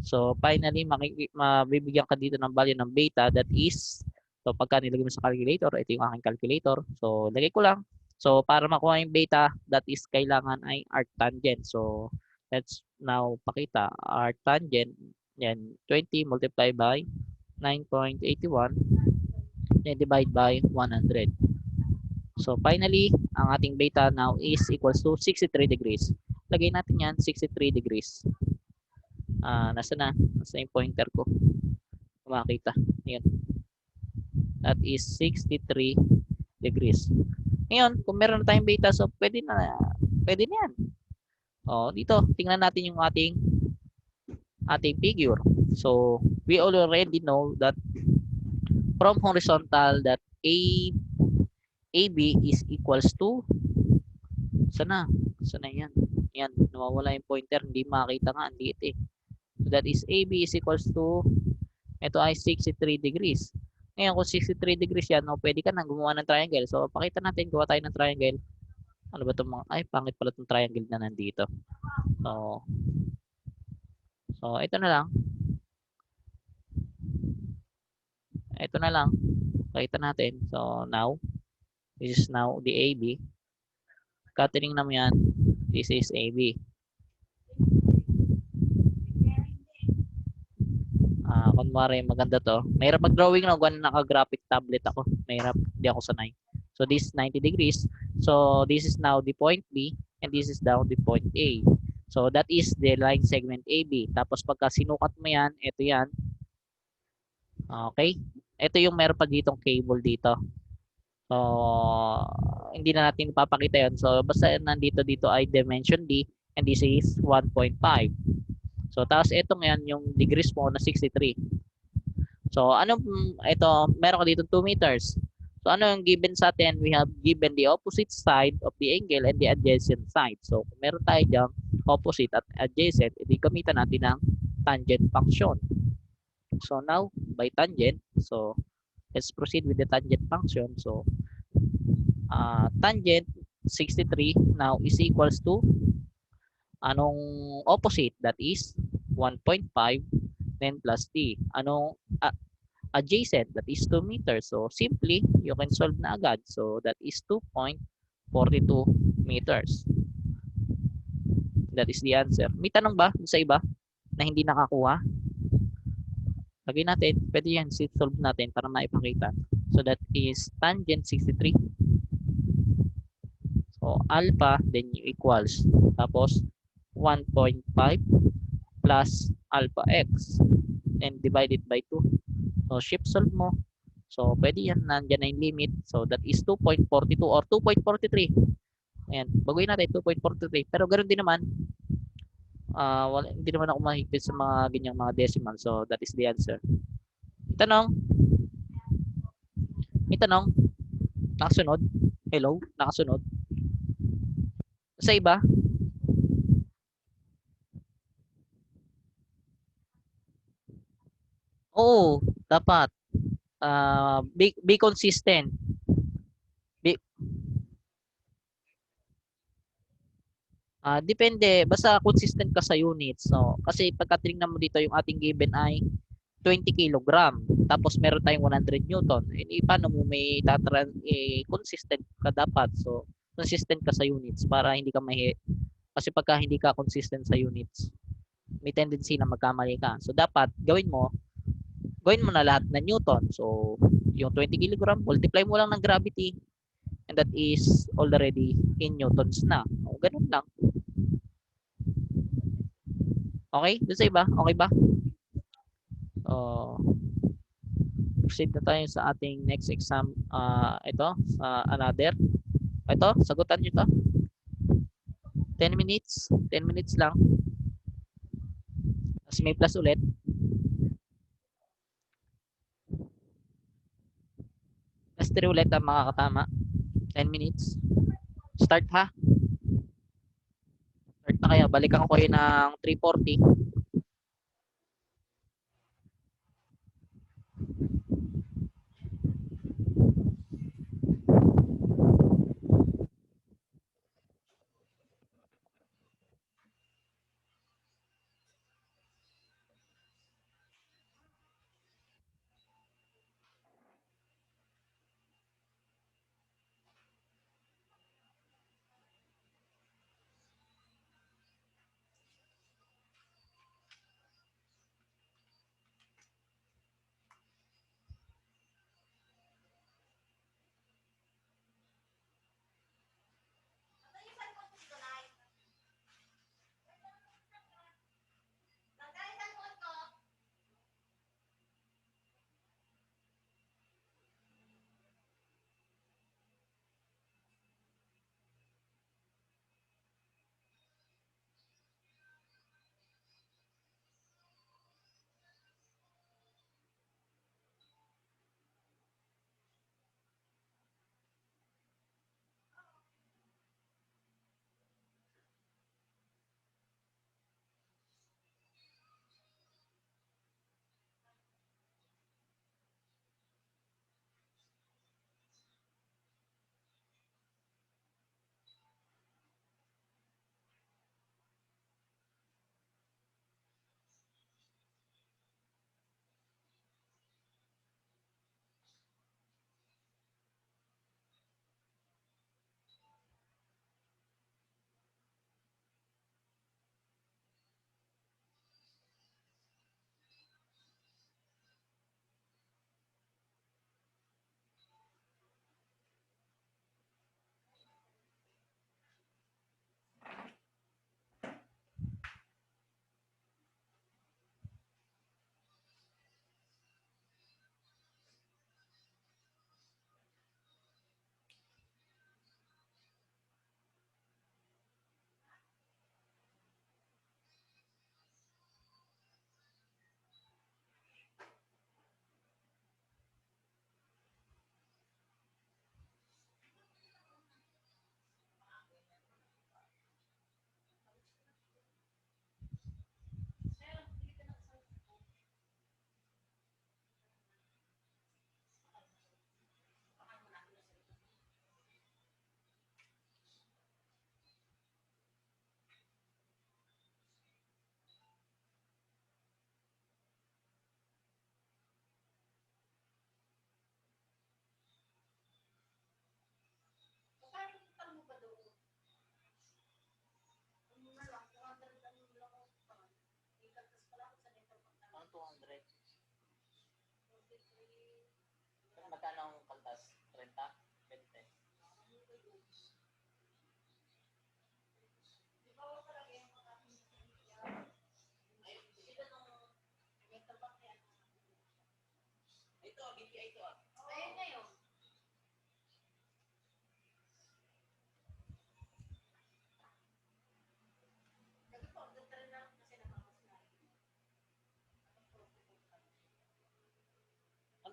So, finally, mabibigyan ka dito ng value ng beta that is, so pagka nilagay mo sa calculator, ito yung aking calculator. So, lagay ko lang. So, para makuha yung beta, that is kailangan ay arctangent. So, let's now pakita. Arctangent, yan, 20 multiplied by 9.81 then divide by 100. So finally, ang ating beta now is equals to 63 degrees. Lagay natin yan, 63 degrees. Nasa na? Nasa yung pointer ko. Makita. Ayan. That is 63 degrees. Ngayon, kung meron na tayong beta, so pwede na yan. Dito, tingnan natin yung ating figure. So, we already know that from horizontal that AB is equals to sana yan. Yan, nawawala yung pointer, hindi makita nga, ang liit eh. So that is AB is equals to, ito ay 63 degrees. Ngayon, kung 63 degrees yan, pwede ka nang gumawa ng triangle. So, pakita natin, gawa tayo ng triangle. Ano ba itong mga, ay, pangit pala itong triangle na nandito. So ito na lang. Ito na lang. Pakita natin. So, now, this is now the AB. Cutting naman yan. This is AB. Kunwari, maganda to. Mahirap mag-drawing na kung naka-graphic tablet ako. Mahirap, hindi ako sanay. So, this is 90 degrees. So, this is now the point B and this is now the point A. So, that is the line segment AB. Tapos, pagka sinukat mo yan, ito yan. Okay? Ito yung meron pa ditong cable dito. So, hindi na natin ipapakita yun. So, basta nandito ay dimension D and this is 1.5. So, tapos ito ngayon yung degrees mo na 63. So, ito, meron ka dito 2 meters. So, ano yung given sa atin? We have given the opposite side of the angle and the adjacent side. So, kung meron tayo dyan, opposite at adjacent, edi gamitan natin ng tangent function. So, now, by tangent, so, let's proceed with the tangent function. So, tangent 63 now is equals to anong opposite, that is 1.5 then plus d. Anong adjacent, that is 2 meters. So simply you can solve na agad. So that is 2.42 meters. That is the answer. May tanong ba sa iba na hindi nakakuha? Lagay natin, pwede yan, solve natin para maipakita. So that is tangent 63. So, alpha, then equals. Tapos, 1.5 plus alpha x. And divided by 2. So, shift solve mo. So, pwede yan. Nandyan na yung limit. So, that is 2.42 or 2.43. Ayan. Baguhin natin, 2.43. Pero ganoon din naman. Hindi naman ako mahigpit sa mga ganyang mga decimal. So, that is the answer. Tanong? May tanong? Nakasunod? Hello? Nakasunod? Sa iba? Oo, dapat. Be consistent. Depende. Basta consistent ka sa units. So, kasi pagka tinignan mo dito, yung ating given ay 20 kilogram. Tapos meron tayong 100 newton. Paano mo may consistent ka dapat. So, consistent ka sa units para hindi ka kasi pagka hindi ka consistent sa units, may tendency na magkamali ka. So, dapat gawin mo na lahat ng newton. So, yung 20 kilogram, multiply mo lang ng gravity and that is already in newtons na. O, ganun lang. Okay? Doon sa iba? Okay ba? Proceed na tayo sa ating next exam. Ito, another. Ito, sagutan nyo to. 10 minutes. 10 minutes lang. Tapos may plus ulit. Plus 3 ulit ang makakatama. 10 minutes. Start ha. Start na kayo. Balikan ko kayo ng 3:40.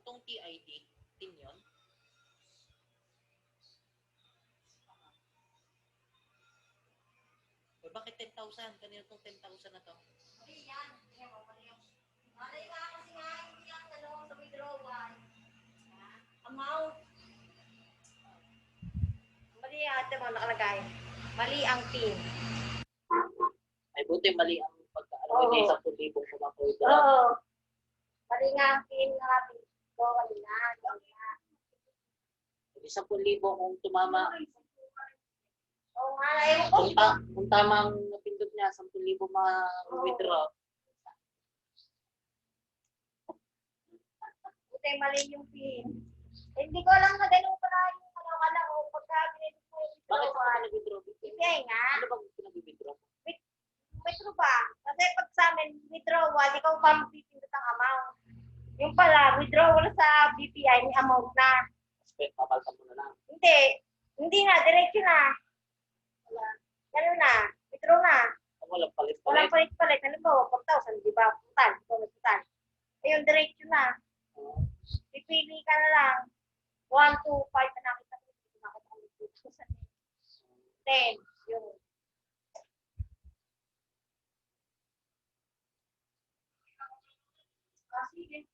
tong TID, tin yun. O bakit 10,000? Kanina tong 10,000 na to. Mali yan. Mali ka kasi nga hindi ang sa withdrawal. Amount. Mali yan. Ito mo nakalagay. Mali ang PIN. Ay, buti mali ang pagkaano Oo. sa 10,000 kumakoy. Oo. Mali nga ang PIN nga ko kanina. Hindi 10,000 kung tumama. Oo nga, ayaw ko. Kung tama ang napindot niya, 10,000 ma-withdraw. Buti mali yung PIN. Hindi ko alam na ganun pala yung kala ko pagka binili ko yung Bakit withdrawal. ka nag-withdraw? Hindi nga. Ano bang pinag-withdraw? Withdraw ba? Kasi pag sa amin, withdrawal, ikaw pa magpipindot ang amount. Yung pala, withdrawal sa BPI, may amount na. Papaltan mo na lang. Hindi. Hindi na, diretso na. Wala. Ganun na. Withdraw na. Walang palit-palit. Walang palit-palit. Ano ba? 4,000, di ba? Putal. Putal. Ayun, diretso na. Pipili ka na lang. 1, 2, 5 na nakita ko. 10. Yun. Sige.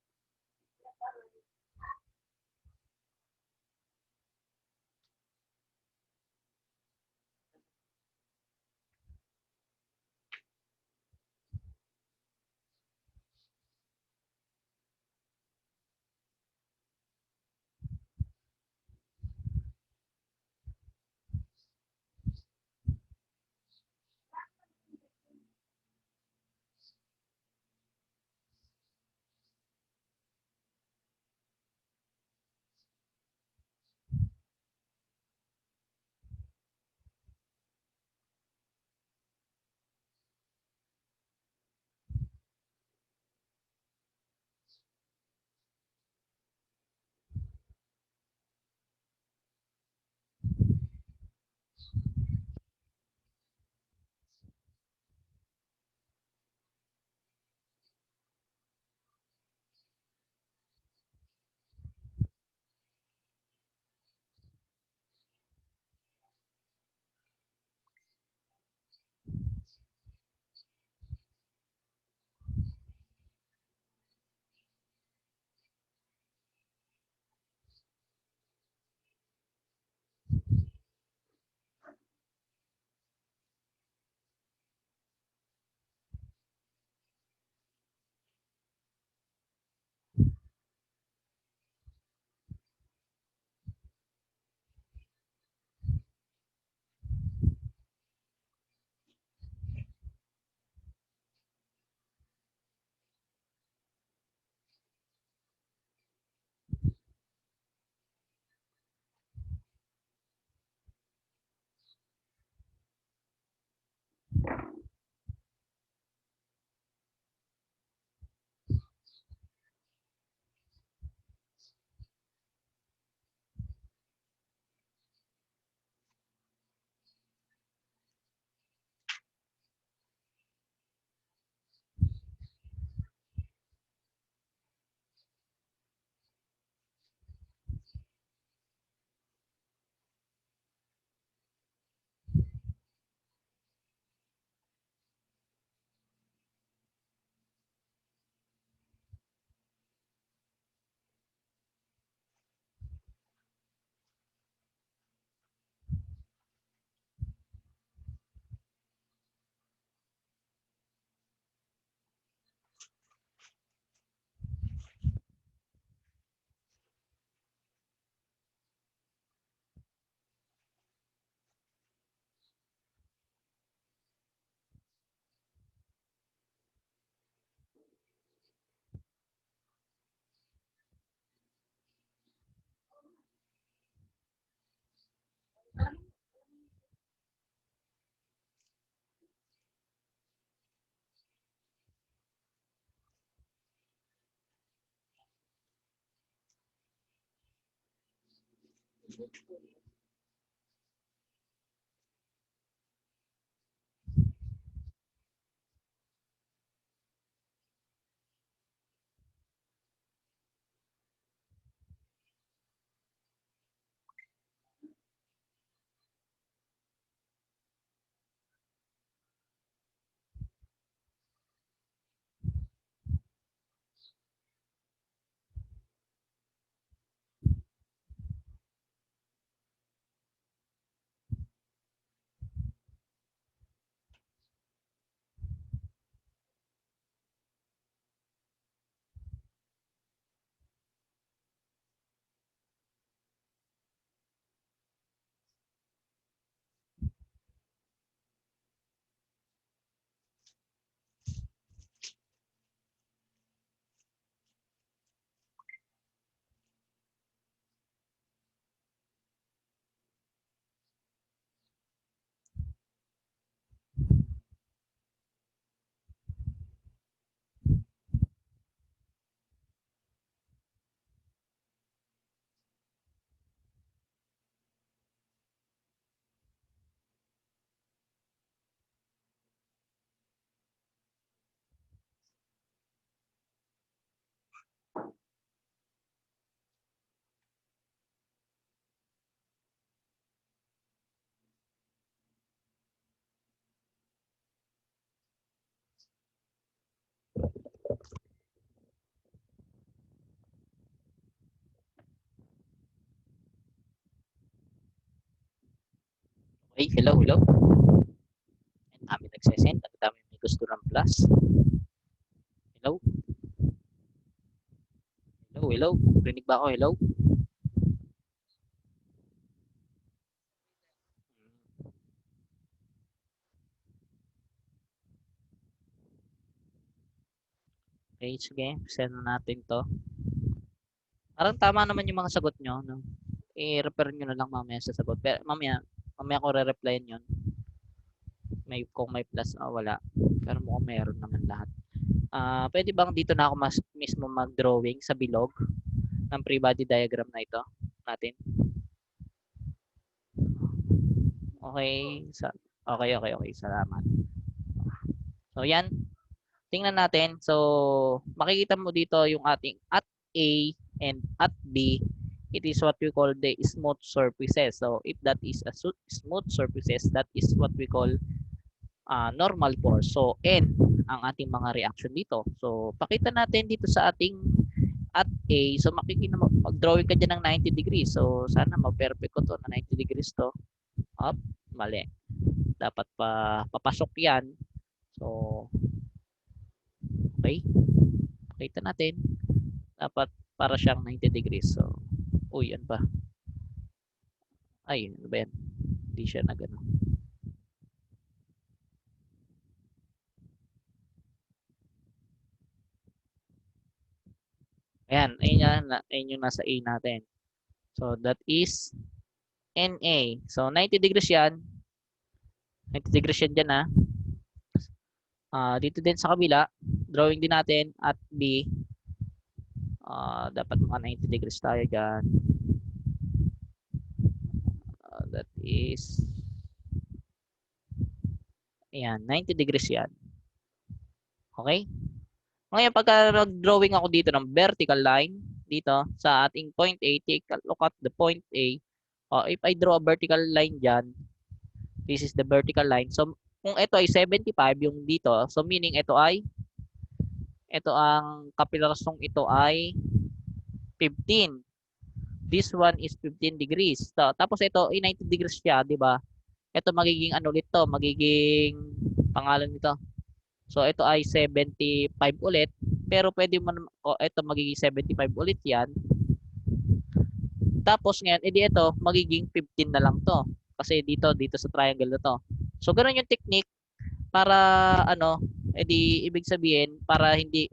Ay, hello, hello. Ang dami nagsesend, ang dami may gusto ng plus. Hello, hello, hello. Rinig ba ako? Hello? Okay, sige. Send na natin to. Parang tama naman yung mga sagot nyo. No? I-refer nyo na lang mamaya sa sagot. Pero mamaya ko re-replyan yun. Kung may plus o wala. Pero mukhang meron naman lahat. Pwede bang dito na ako mismo mag-drawing sa bilog ng free body diagram na ito natin? Okay. Okay. Salamat. So, yan. Tingnan natin. So, makikita mo dito yung ating at A and at B. It is what we call the smooth surfaces. So, if that is a smooth surfaces, that is what we call normal force. So, N ang ating mga reaction dito. So, pakita natin dito sa ating at A. So, makikita mo, mag-drawing ka dyan ng 90 degrees. So, sana ma-perfect ko to na 90 degrees to. Up, mali. Dapat papasok yan. So, okay. Pakita natin. Dapat para siyang 90 degrees. So, uy, yan ba? Ay, ano ba yan? Hindi siya na gano'n. Ayan, ayun yung nasa A natin. So, that is NA. So, 90 degrees yan. 90 degrees yan dyan, ha. Dito din sa kabila, drawing din natin at B. Dapat mga 90 degrees tayo dyan. That is, ayan, 90 degrees yan. Okay? Ngayon, pagka nag-drawing ako dito ng vertical line, dito sa ating point A, take a look at the point A. If I draw a vertical line dyan, this is the vertical line. So, kung ito ay 75, yung dito, so meaning ito ang kapirasyong ito ay 15. This one is 15 degrees. So, tapos ito ay 90 degrees siya, di ba? Ito magiging ano ulit to, magiging pangalan nito. So, ito ay 75 ulit. Pero pwede mo, ito magiging 75 ulit yan. Tapos ngayon, edi ito, magiging 15 na lang to. Kasi dito sa triangle na to. So, ganun yung technique para, edi ibig sabihin, para hindi,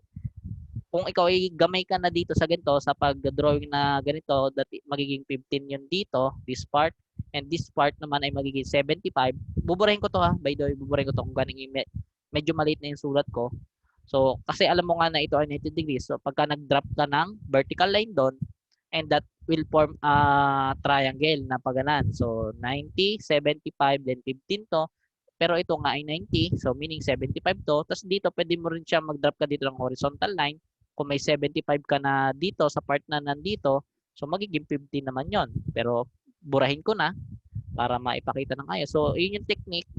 kung ikaw ay gamay ka na dito sa ganito, sa pag-drawing na ganito, magiging 15 yun dito, this part, and this part naman ay magiging 75. Buburahin ko to ha, by the way, buburahin ko to kung ganing medyo maliit na yung sulat ko. So, kasi alam mo nga na ito ay 90 degrees. So, pagka nag-drop ka ng vertical line doon, and that will form a triangle na paganan. So, 90, 75, then 15 to. Pero ito nga ay 90, so meaning 75 to. Tapos dito, pwede mo rin siya mag-drop ka dito ng horizontal line. Kung may 75 ka na dito sa part na nandito, so magiging 15 naman yon. Pero burahin ko na para maipakita ng ayos. So, yun yung technique.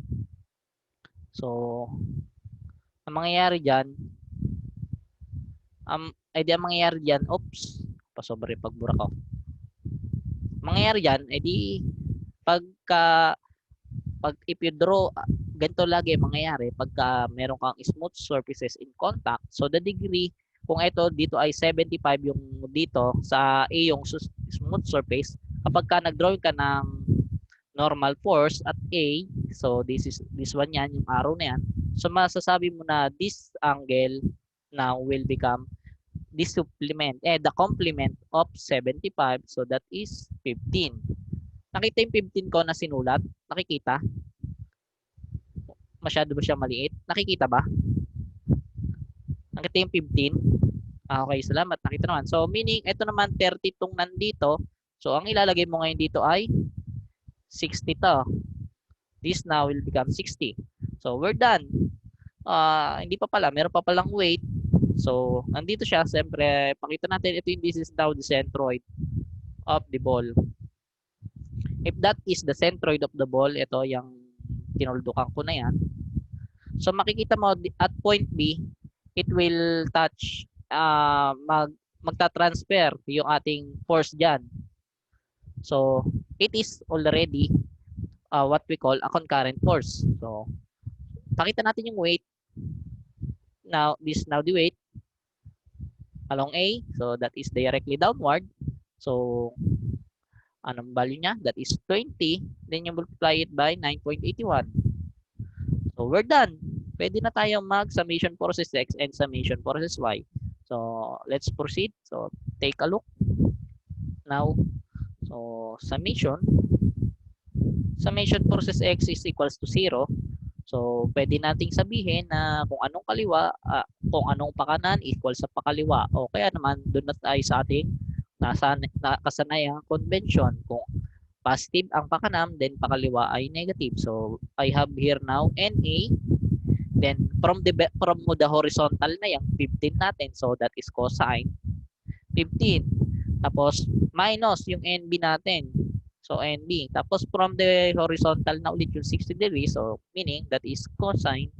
So, ang mangyayari dyan, ang mangyayari dyan, oops, pasobra yung pagbura ko. Mangyayari dyan, if you draw, ganito lagi mangyayari pagka meron kang smooth surfaces in contact. So, the degree, kung ito, dito ay 75 yung dito, sa A yung smooth surface, kapag ka nag-drawing ka ng normal force at A, so this one yan, yung arrow na yan. So, masasabi mo na this angle now will become the complement of 75. So, that is 15. Nakita yung 15 ko na sinulat? Nakikita? Masyado ba siya maliit? Nakikita ba? Nakita yung 15? Okay, salamat. Nakita naman. So, meaning, ito naman 30 itong nandito. So, ang ilalagay mo ngayon dito ay 60 to. This now will become 60. So, we're done. Hindi pa pala. Meron pa palang weight. So, nandito siya. Siyempre, pakita natin. This is now the centroid of the ball. If that is the centroid of the ball, ito yung tinuldukan ko na yan. So, makikita mo at point B, it will touch, magta-transfer yung ating force dyan. So, it is already what we call a concurrent force. So, pakita natin yung weight. Now, this is now the weight along A. So, that is directly downward. So, anong value niya? That is 20. Then you multiply it by 9.81. So, we're done. Pwede na tayong mag-summation forces X and summation forces Y. So, let's proceed. So, take a look. Now, so, summation forces X is equals to 0. So, pwede nating sabihin na kung anong kaliwa, kung anong pakanan equal sa pakaliwa. O kaya naman, doon na tayo sa ating kasanayang convention. Kung positive ang pakanam, then pakaliwa ay negative. So, I have here now NA. Then, from the horizontal na yung 15 natin. So, that is cosine 15. Tapos, minus yung NB natin. So, NB. Tapos, from the horizontal na ulit yung 60 degrees. So, meaning that is cosine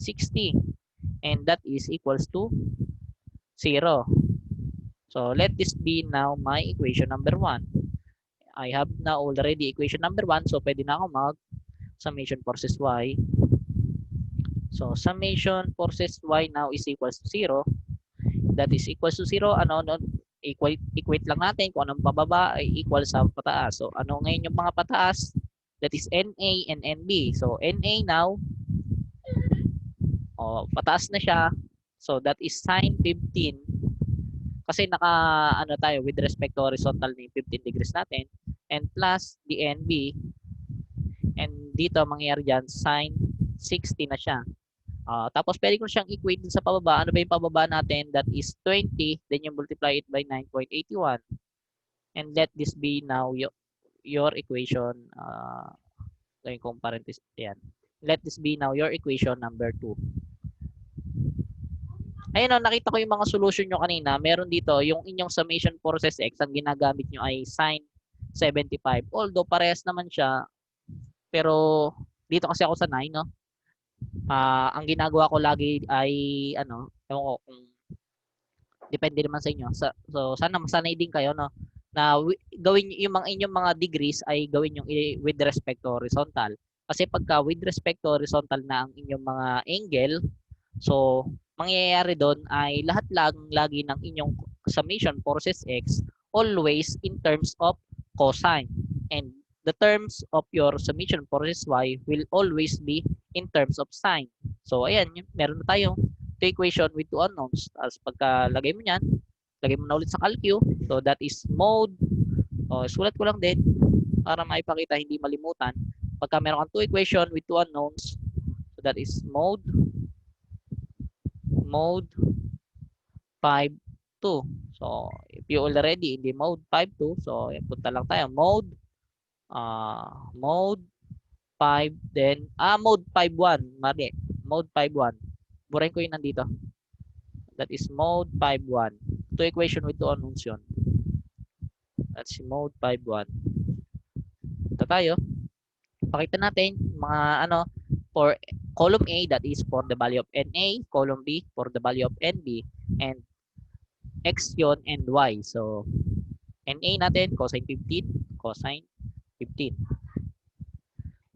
60. And that is equals to 0. So, let this be now my equation number 1. I have now already equation number 1. So, pwede na ako mag-summation forces Y. So, summation forces Y now is equals to 0. That is equals to 0. Equate lang natin kung anong pababa ay equal sa pataas. So, ano ngayon yung mga pataas? That is NA and NB. So, NA now, pataas na siya. So, that is sine 15. Kasi ano tayo, with respect to horizontal na 15 degrees natin. And plus the NB. And dito, mangyayari dyan, sine 60 na siya. Tapos pwede ko siyang equate sa pababa. Ano ba yung pababa natin? That is 20. Then you multiply it by 9.81. And let this be now your equation. Gawin kong parenthesis. Yan. Let this be now your equation number 2. Ayun, nakita ko yung mga solution nyo kanina. Meron dito, yung inyong summation forces X, ang ginagamit nyo ay sine 75. Although parehas naman siya, pero dito kasi ako sanay, no? Ang ginagawa ko lagi ay ewan ko kung depende naman sa inyo. So sana masanay din kayo, no, na gawin yung mga inyong mga degrees ay gawin yung with respect to horizontal. Kasi pagka with respect to horizontal na ang inyong mga angle, so mangyayari doon ay lahat lang lagi ng inyong summation forces X always in terms of cosine, and the terms of your summation forces Y will always be in terms of sine. So ayan, meron na tayong two equation with two unknowns. Tapos pagka lagay mo yan, lagay mo na ulit sa calcu. So that is mode. Sulat ko lang din para maipakita, hindi malimutan. Pagka meron kang two equation with two unknowns, so that is mode 5, 2. So if you already in the mode 5, 2, so punta lang tayo. Mode 5, then mode 5, 1. Mali. Mode 5, 1. Burahin ko yung nandito. That is mode 5, 1. Two equation with two unknowns yun. That's mode 5, 1. Ito tayo. Pakita natin mga for column A, that is for the value of NA, column B for the value of NB, and X yun and Y. So NA natin, cosine 15, cosine 15.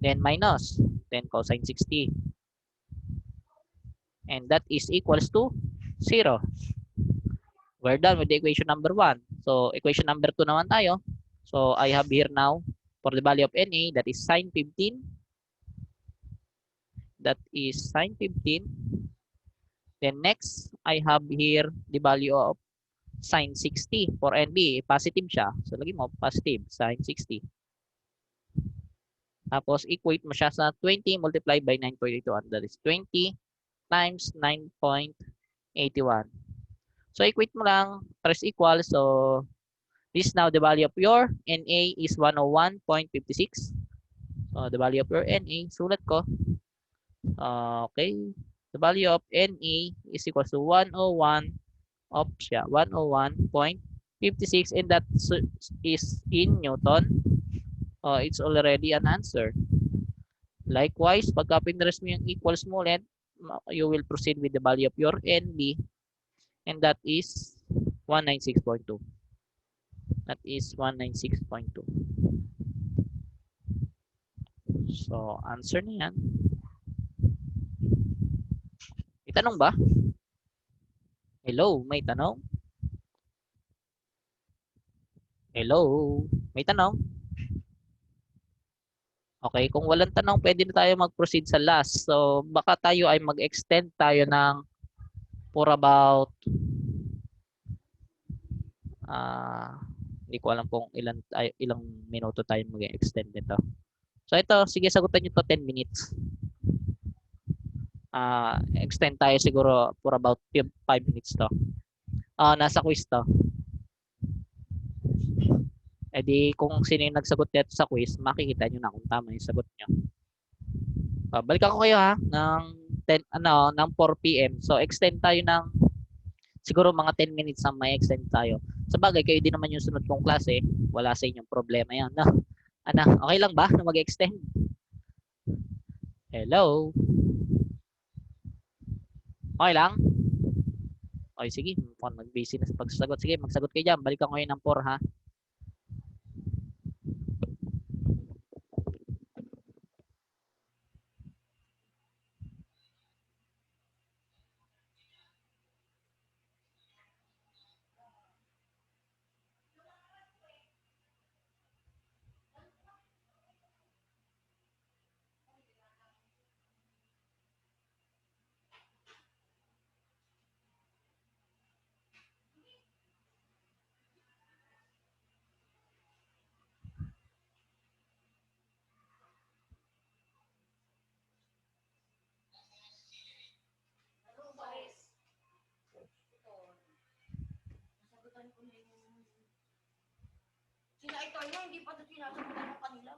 Then minus, then cosine 60. And that is equals to 0. We're done with the equation number 1. So equation number 2 naman tayo. So I have here now for the value of NA, that is sine 15. That is sine 15. Then next, I have here the value of sine 60 for NB. Positive siya. So lagay mo, positive, sine 60. Tapos equate mo siya sa 20 multiplied by 9.81. That is 20 times 9.81. So equate mo lang, press equal. So this is now the value of your NA is 101.56. So the value of your NA, sulat ko. Okay. The value of NA is equal to 101.56, and that is in Newton. It's already an answer. Likewise, pagka pinrest mo yung equals mo ulit, you will proceed with the value of your NB, and that is 196.2. That is 196.2. So, answer na yan. May tanong ba? Hello, may tanong? Hello, may tanong? Okay, kung walang tanong, pwede na tayo mag-proceed sa last. So, baka tayo ay mag-extend tayo ng for about hindi ko alam kung ilang minuto tayo mag-extend nito. So, ito, sige, sagutan nyo to 10 minutes. Extend tayo siguro for about 5 minutes to. Nasa quiz to. E di kung sino yung nagsagot dito sa quiz, makikita nyo na kung tama yung sagot nyo. Balikan ko kayo ha ng 4 PM. So extend tayo ng siguro mga 10 minutes na may extend tayo. Sa bagay, kayo din naman yung sunod kong klase. Wala sa inyong problema yan. Okay lang ba na mag-extend? Hello? Okay lang? Okay, sige. Mukhang mag-busy na sa pagsasagot. Sige, magsagot kayo dyan. Balikan ko kayo ng 4 ha. Sina ito na, hindi pa ito sinasagutan ng kanila.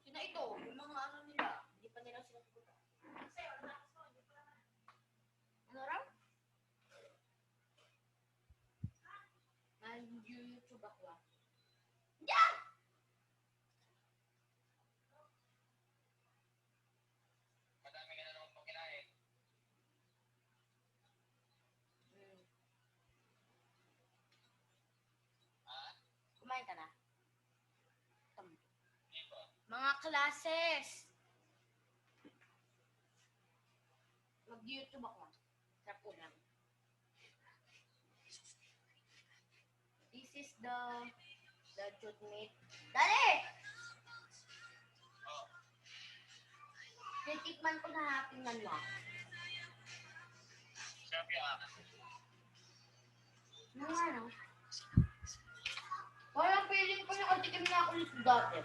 Sina ito, yung mga ano nila, hindi pa nila sinasagutan. Ano raw? YouTube ako ah. Yan! Madami ka na naman pang kinain. Kumain ka na? Di ba? Mga classes! Mag-YouTube ako. Sa pulang. This is the truth meat. Dali! Oh, Titikman ko na tingnan mo. sabi ah. Ano? Parang feeling ko nakatikim na ako nito dati.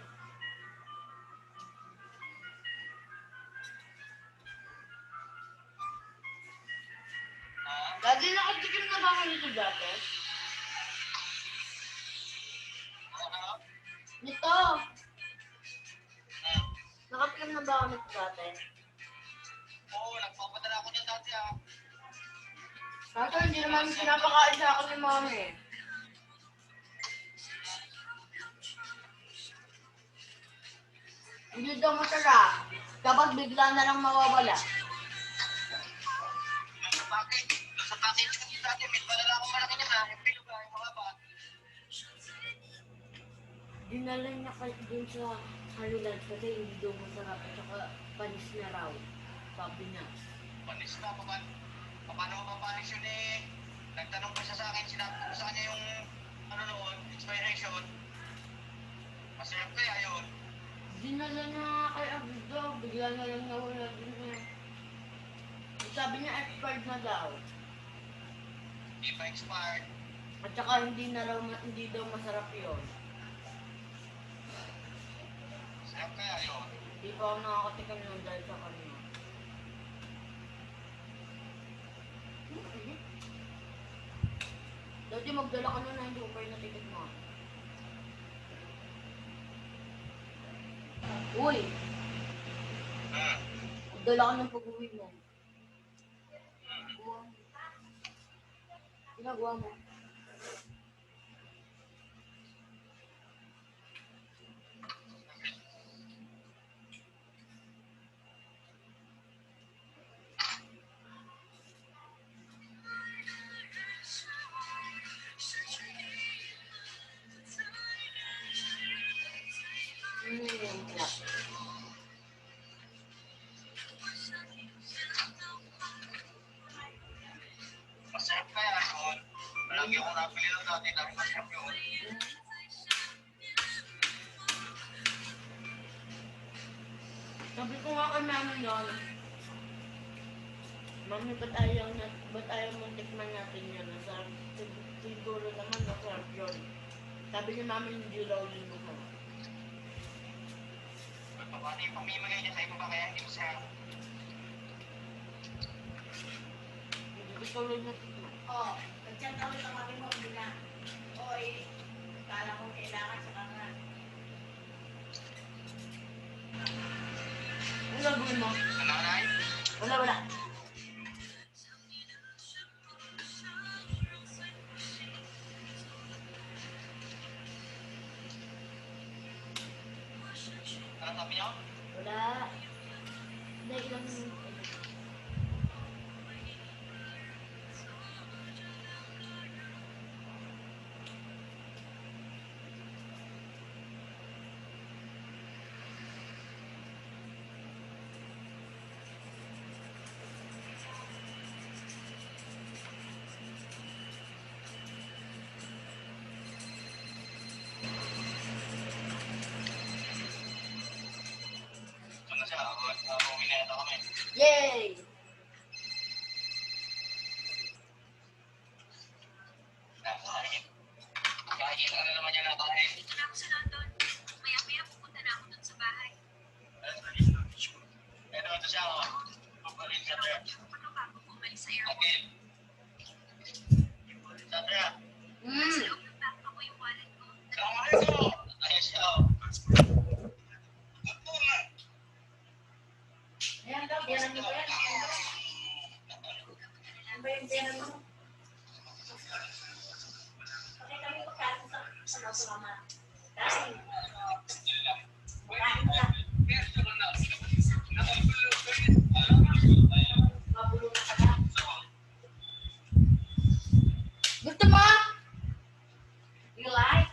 Dati nakatikim na ba ako nito dati? Ano? Nito! Nakatikim na ba ako nito dati? Oo, nagpapadala ako niyan dati ah. Kaso hindi naman pinapakain sa akin ni mami eh. Hindi daw masarap. Kapag bigla na lang mawawala. Bakit? Sa package ko din dati, may padala akong malaki niyan ah. Yung bilog ah, yung mga ba. Dinala niya kasi dun sa Halulan kasi hindi daw masarap at saka panis na raw. Sabi niya. Panis na, paano mapapanis yun eh? Nagtanong pa siya sa akin, sinabi ko sa kanya yung ano noon, expiration. Masarap kaya yun. Dinala niya kay Abdo, bigla na lang nawala din niya. Sabi niya expired na daw. Hindi pa expired. At saka hindi daw masarap yun. Masarap kaya yun. Hindi pa ako nakakatikim ng dahil sa kanya. Dati magdala ka na hindi ko kayo natitig mo. Uy! Magdala ka ng pag-uwi mo. Ginagawa mo. Wala. Sabi ko nga kay mami noon, mami, ba't ayaw mo tikman natin yan? Nasarap, siguro naman nasarap yun. Sabi ni mami, hindi raw yun masarap. Paano yung pamimigay niya sa iba ba kaya hindi mo siya? Hindi ko tuloy na tikman. Oo. Nag-chat ako sa mami mo, hindi na. Oy, kala ko kailangan sa kanya. Ano gawin mo? Ano na yun? Wala. Ano sabi niyo? Wala. Hindi, ilang Ano siya? Uwi na yata kami. Yay! Kahit ano naman niya nakain. Dito na ako sa London. Maya-maya pupunta na ako dun sa bahay. Pero ito siya, papalit siya tayo. Ano bago ko umalis sa airport? Akin. Sabi niya, Sa loob ng bag ko yung wallet ko. salamat ito! Ayun siya, oh. Ayan daw, biyanan mo ba yan? Ano ba yung biyanan mo? Okay kami magkain sa mama. Kasi, makain ka. Mabulo na ka na. Gusto mo? You like?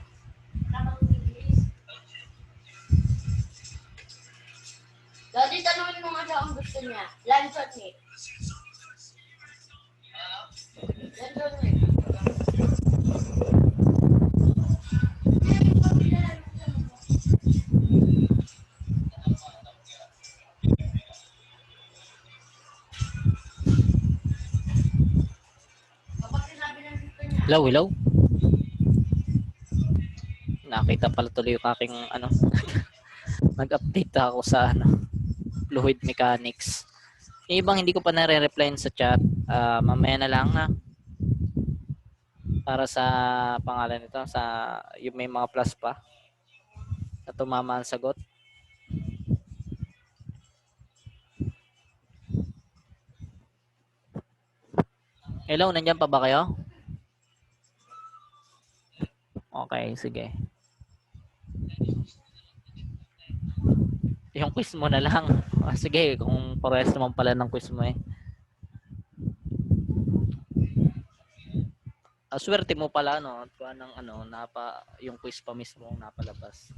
Tamang English. Daddy, tanungin mo nga siya kung gusto niya. Luncheon meat. Luncheon meat. Kapag sinabi ng gusto niya, Hello. Nakita pala tuloy yung aking ano. Nag-update ako sa fluid mechanics. Yung ibang hindi ko pa nare-replyan sa chat. Mamaya na lang na. Para sa pangalan nito, sa yung may mga plus pa. Na tumama ang sagot. Hello, nandiyan pa ba kayo? Okay, sige. Yung quiz mo na lang. Sige, kung parehas naman pala ng quiz mo eh. Swerte mo pala no, kuha ng yung quiz pa mismo ang napalabas.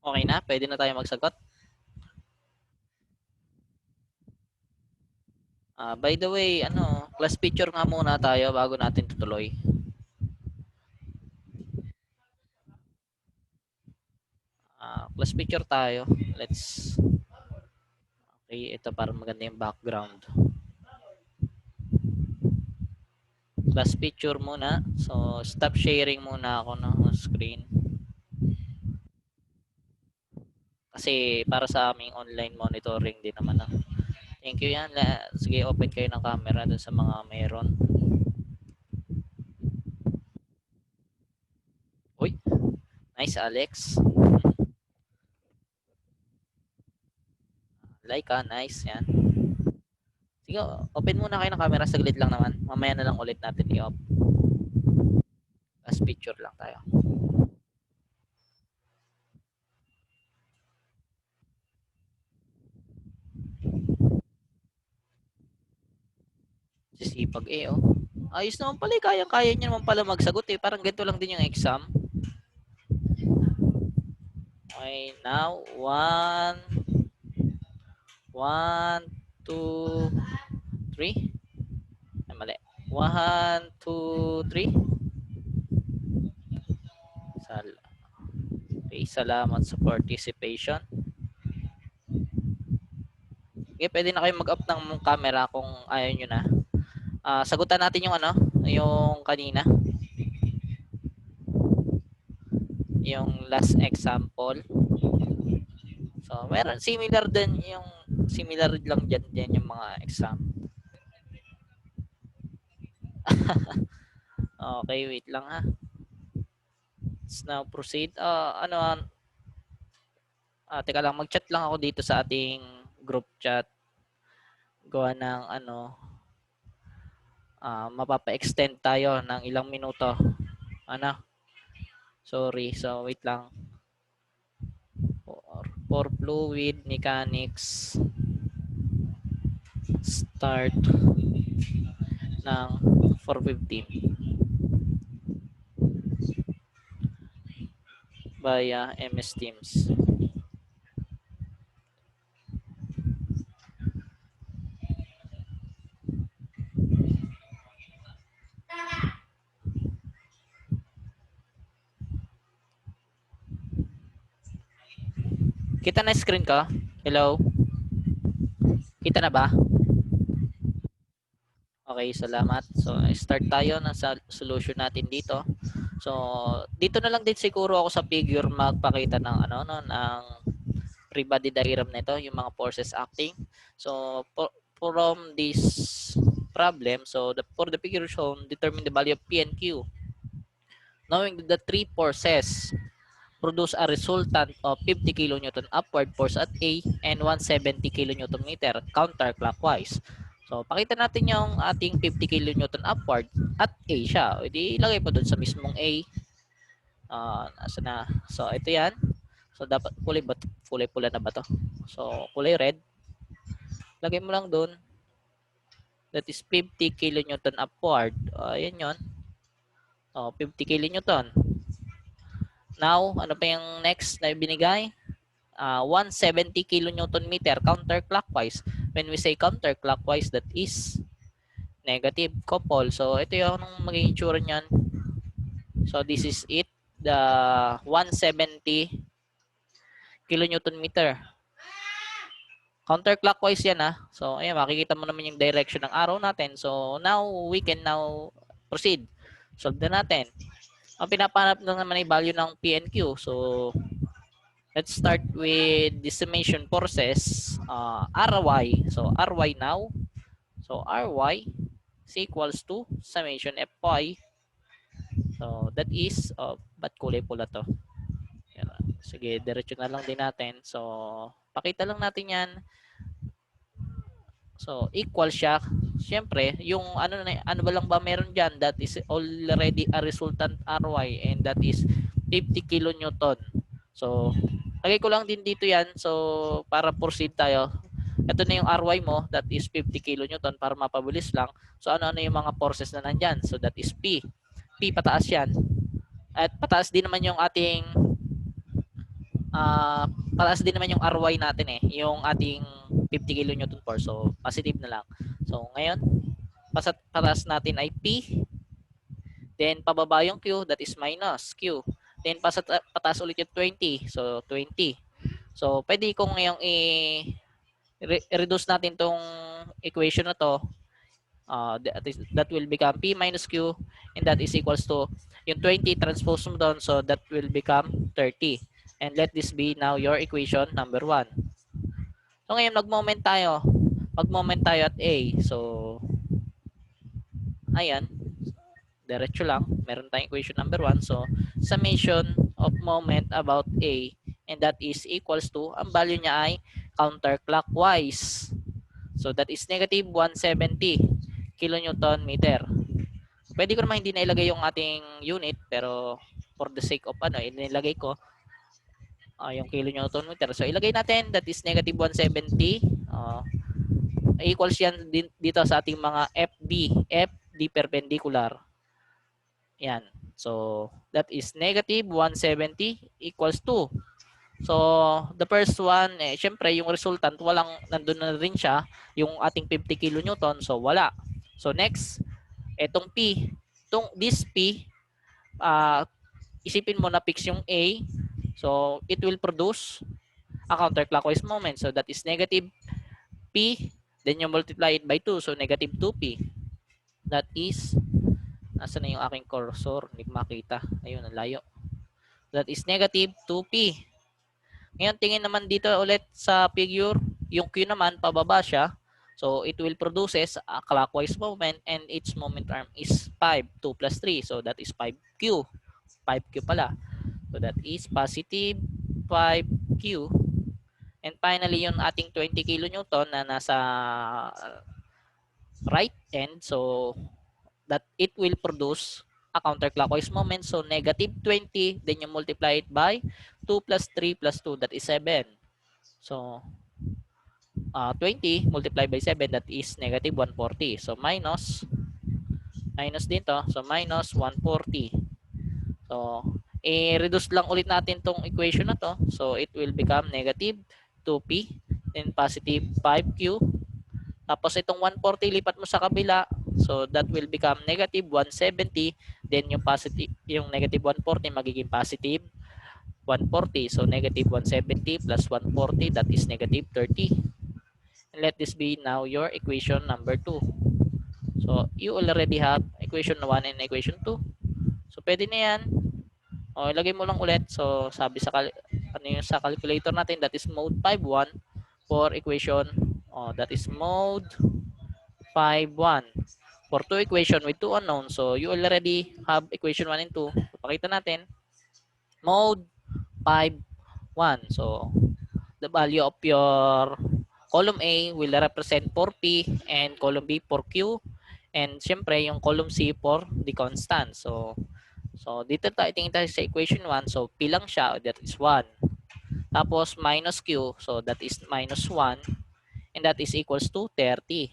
Okay na? Pwede na tayo magsagot? By the way, class picture nga muna tayo bago natin tutuloy. Class picture tayo. Let's... Okay, ito para maganda yung background. Last picture muna. So, stop sharing muna ako ng screen. Kasi para sa aming online monitoring din naman. Thank you yan. Sige, open kayo ng camera dun sa mga meron. Uy, nice Alex. Like nice yan. Sige, open muna kayo ng camera. Saglit lang naman. Mamaya na lang ulit natin i-off. Last picture lang tayo. Sisipag oh. Ayos naman pala kaya-kaya niya naman pala magsagot Parang ganito lang din yung exam. Okay, now 1, 2, 3. Ay, mali. 1, 2, 3. Okay, salamat sa participation. Okay, pwede na kayo mag-up ng camera kung ayaw nyo na. Sagutan natin yung yung kanina. Yung last example. So, meron similar din yung similar lang dyan yung mga exam. Okay, wait lang ha. Let's now proceed. Teka lang, mag-chat lang ako dito sa ating group chat. Gawa ng mapapa-extend tayo ng ilang minuto. Sorry, so wait lang. For fluid mechanics, start ng 4:15 via MS Teams. Kita na screen ka? Hello? Kita na ba? Okay, salamat. So, start tayo na sa solution natin dito. So, dito na lang din siguro ako sa figure magpakita ng ng free body diagram nito, yung mga forces acting. So, from this problem, so for the figure shown, determine the value of P and Q. Knowing that the three forces produce a resultant of 50 kN upward force at A and 170 kN counterclockwise. So, pakita natin yung ating 50 kN upward at A siya. O, di ilagay po dun sa mismong A. Nasa na? So, ito yan. So, dapat kulay pula na ba to? So, kulay red. Lagay mo lang dun. That is 50 kN upward. Ayan yun. 50 kN. Now, ano pa yung next na binigay? 170 kN counterclockwise. When we say counterclockwise, that is negative couple. So, ito yung magiging itsura niyan. So, this is it. The 170 kN. Counterclockwise yan So, ayan, makikita mo naman yung direction ng arrow natin. So, now, we can now proceed. Solve na natin. Ang pinapanap lang naman ay value ng P and Q. So, let's start with the summation forces, Ry. So, Ry now. So, Ry is equals to summation Fy. So, that is, ba't kulay pula to? Sige, diretso na lang din natin. So, pakita lang natin yan. So, equal siya. Siyempre, yung ano ba lang ba meron dyan? That is already a resultant Ry and that is 50 kN. So, lagay ko lang din dito yan. So, para proceed tayo. Ito na yung Ry mo. That is 50 kN para mapabilis lang. So, ano yung mga forces na nandyan? So, that is P. P, pataas yan. At pataas din naman yung ating pataas din naman yung Ry natin yung ating 50 kN force. So, positive na lang. So, ngayon, pataas natin ay P. Then, pababa yung Q, that is minus Q. Then, pataas ulit yung 20. So, 20. So, pwede kong ngayong i-reduce natin tong equation na to that will become P minus Q, and that is equals to yung 20 transpose mo doon, so that will become 30. And let this be now your equation number 1. So ngayon mag-moment tayo. Mag-moment tayo at A. So ayan, diretso lang. Meron tayong equation number 1. So summation of moment about A, and that is equals to, ang value niya ay counterclockwise. So that is negative 170 kilonewton meter. Pwede ko naman hindi nailagay yung ating unit, pero for the sake of inilagay ko yung kilonewton meter. So ilagay natin that is negative 170. Equals yan dito sa ating mga FD perpendicular. Yan. So that is negative 170 equals 2. So the first one, syempre yung resultant nandun na rin siya, yung ating 50 kilonewton, so wala. So next, etong P, this P, isipin mo na fix yung A, so it will produce a counterclockwise moment. So that is negative P, then you multiply it by 2, so negative 2P. That is, nasa na yung aking cursor? Hindi makita. Ayun, ang layo. That is negative 2P. Ngayon, tingin naman dito ulit sa figure, yung Q naman, pababa siya. So, it will produces a clockwise moment, and its moment arm is 5. 2 plus 3. So, that is 5Q. 5Q pala. So, that is positive 5Q. And finally, yung ating 20 kilonewton na nasa right end. So, that it will produce a counterclockwise moment. So, negative 20. Then, you multiply it by 2 plus 3 plus 2. That is 7. So, 20 multiplied by 7, that is negative 140. So minus dito, so minus 140. So i-reduce lang ulit natin tong equation na to. So it will become negative 2P, then positive 5Q. Tapos itong 140 lipat mo sa kabila, so that will become negative 170, then yung negative 140 magiging positive 140. So negative 170 plus 140, that is negative 30. Let this be now your equation number 2. So, you already have equation 1 and equation 2. So, pwede na yan. O, ilagay mo lang ulit. So, sabi sa sa calculator natin, that is mode 5.1 for equation. That is mode 5.1 for 2 equation with 2 unknowns. So, you already have equation 1 and 2. So, pakita natin. Mode 5.1. So, the value of your column A will represent for P, and column B for Q, and syempre yung column C for the constant. So dito tingin tayo sa equation 1. So P lang siya, that is 1. Tapos minus Q, so that is minus 1, and that is equals to 30.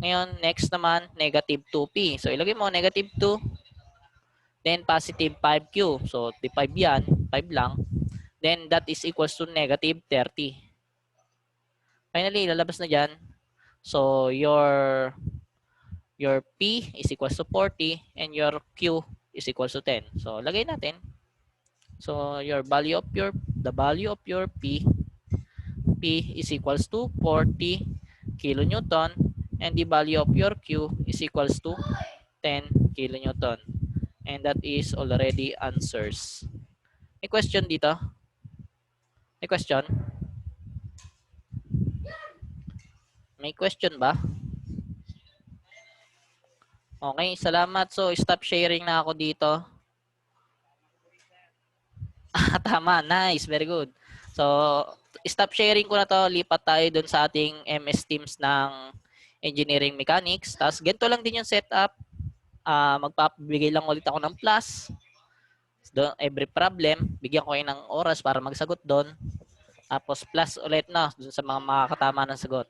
Ngayon, next naman, negative 2P. So ilagay mo negative 2, then positive 5Q. So the 5 yan, 5 lang. Then that is equals to negative 30. Finally, lalabas na dyan. So, your P is equals to 40 and your Q is equals to 10. So, lagay natin. So, the value of your P is equals to 40 kilonewton, and the value of your Q is equals to 10 kilonewton. And that is already answers. May question dito? May question? May question ba? Okay, salamat. So, stop sharing na ako dito. Tama. Nice. Very good. So, stop sharing ko na to. Lipat tayo dun sa ating MS Teams ng Engineering Mechanics. Tapos, ganito lang din yung setup. Magpapabigay lang ulit ako ng plus. Doon, every problem, bigyan ko kayo ng oras para magsagot doon. Tapos, plus ulit na dun sa mga makakatama ng sagot.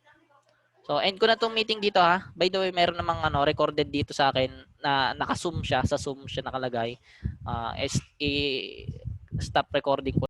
So, end ko na tong meeting dito ha. By the way, meron namang recorded dito sa akin na naka-zoom siya. Sa Zoom siya nakalagay. Stop recording ko.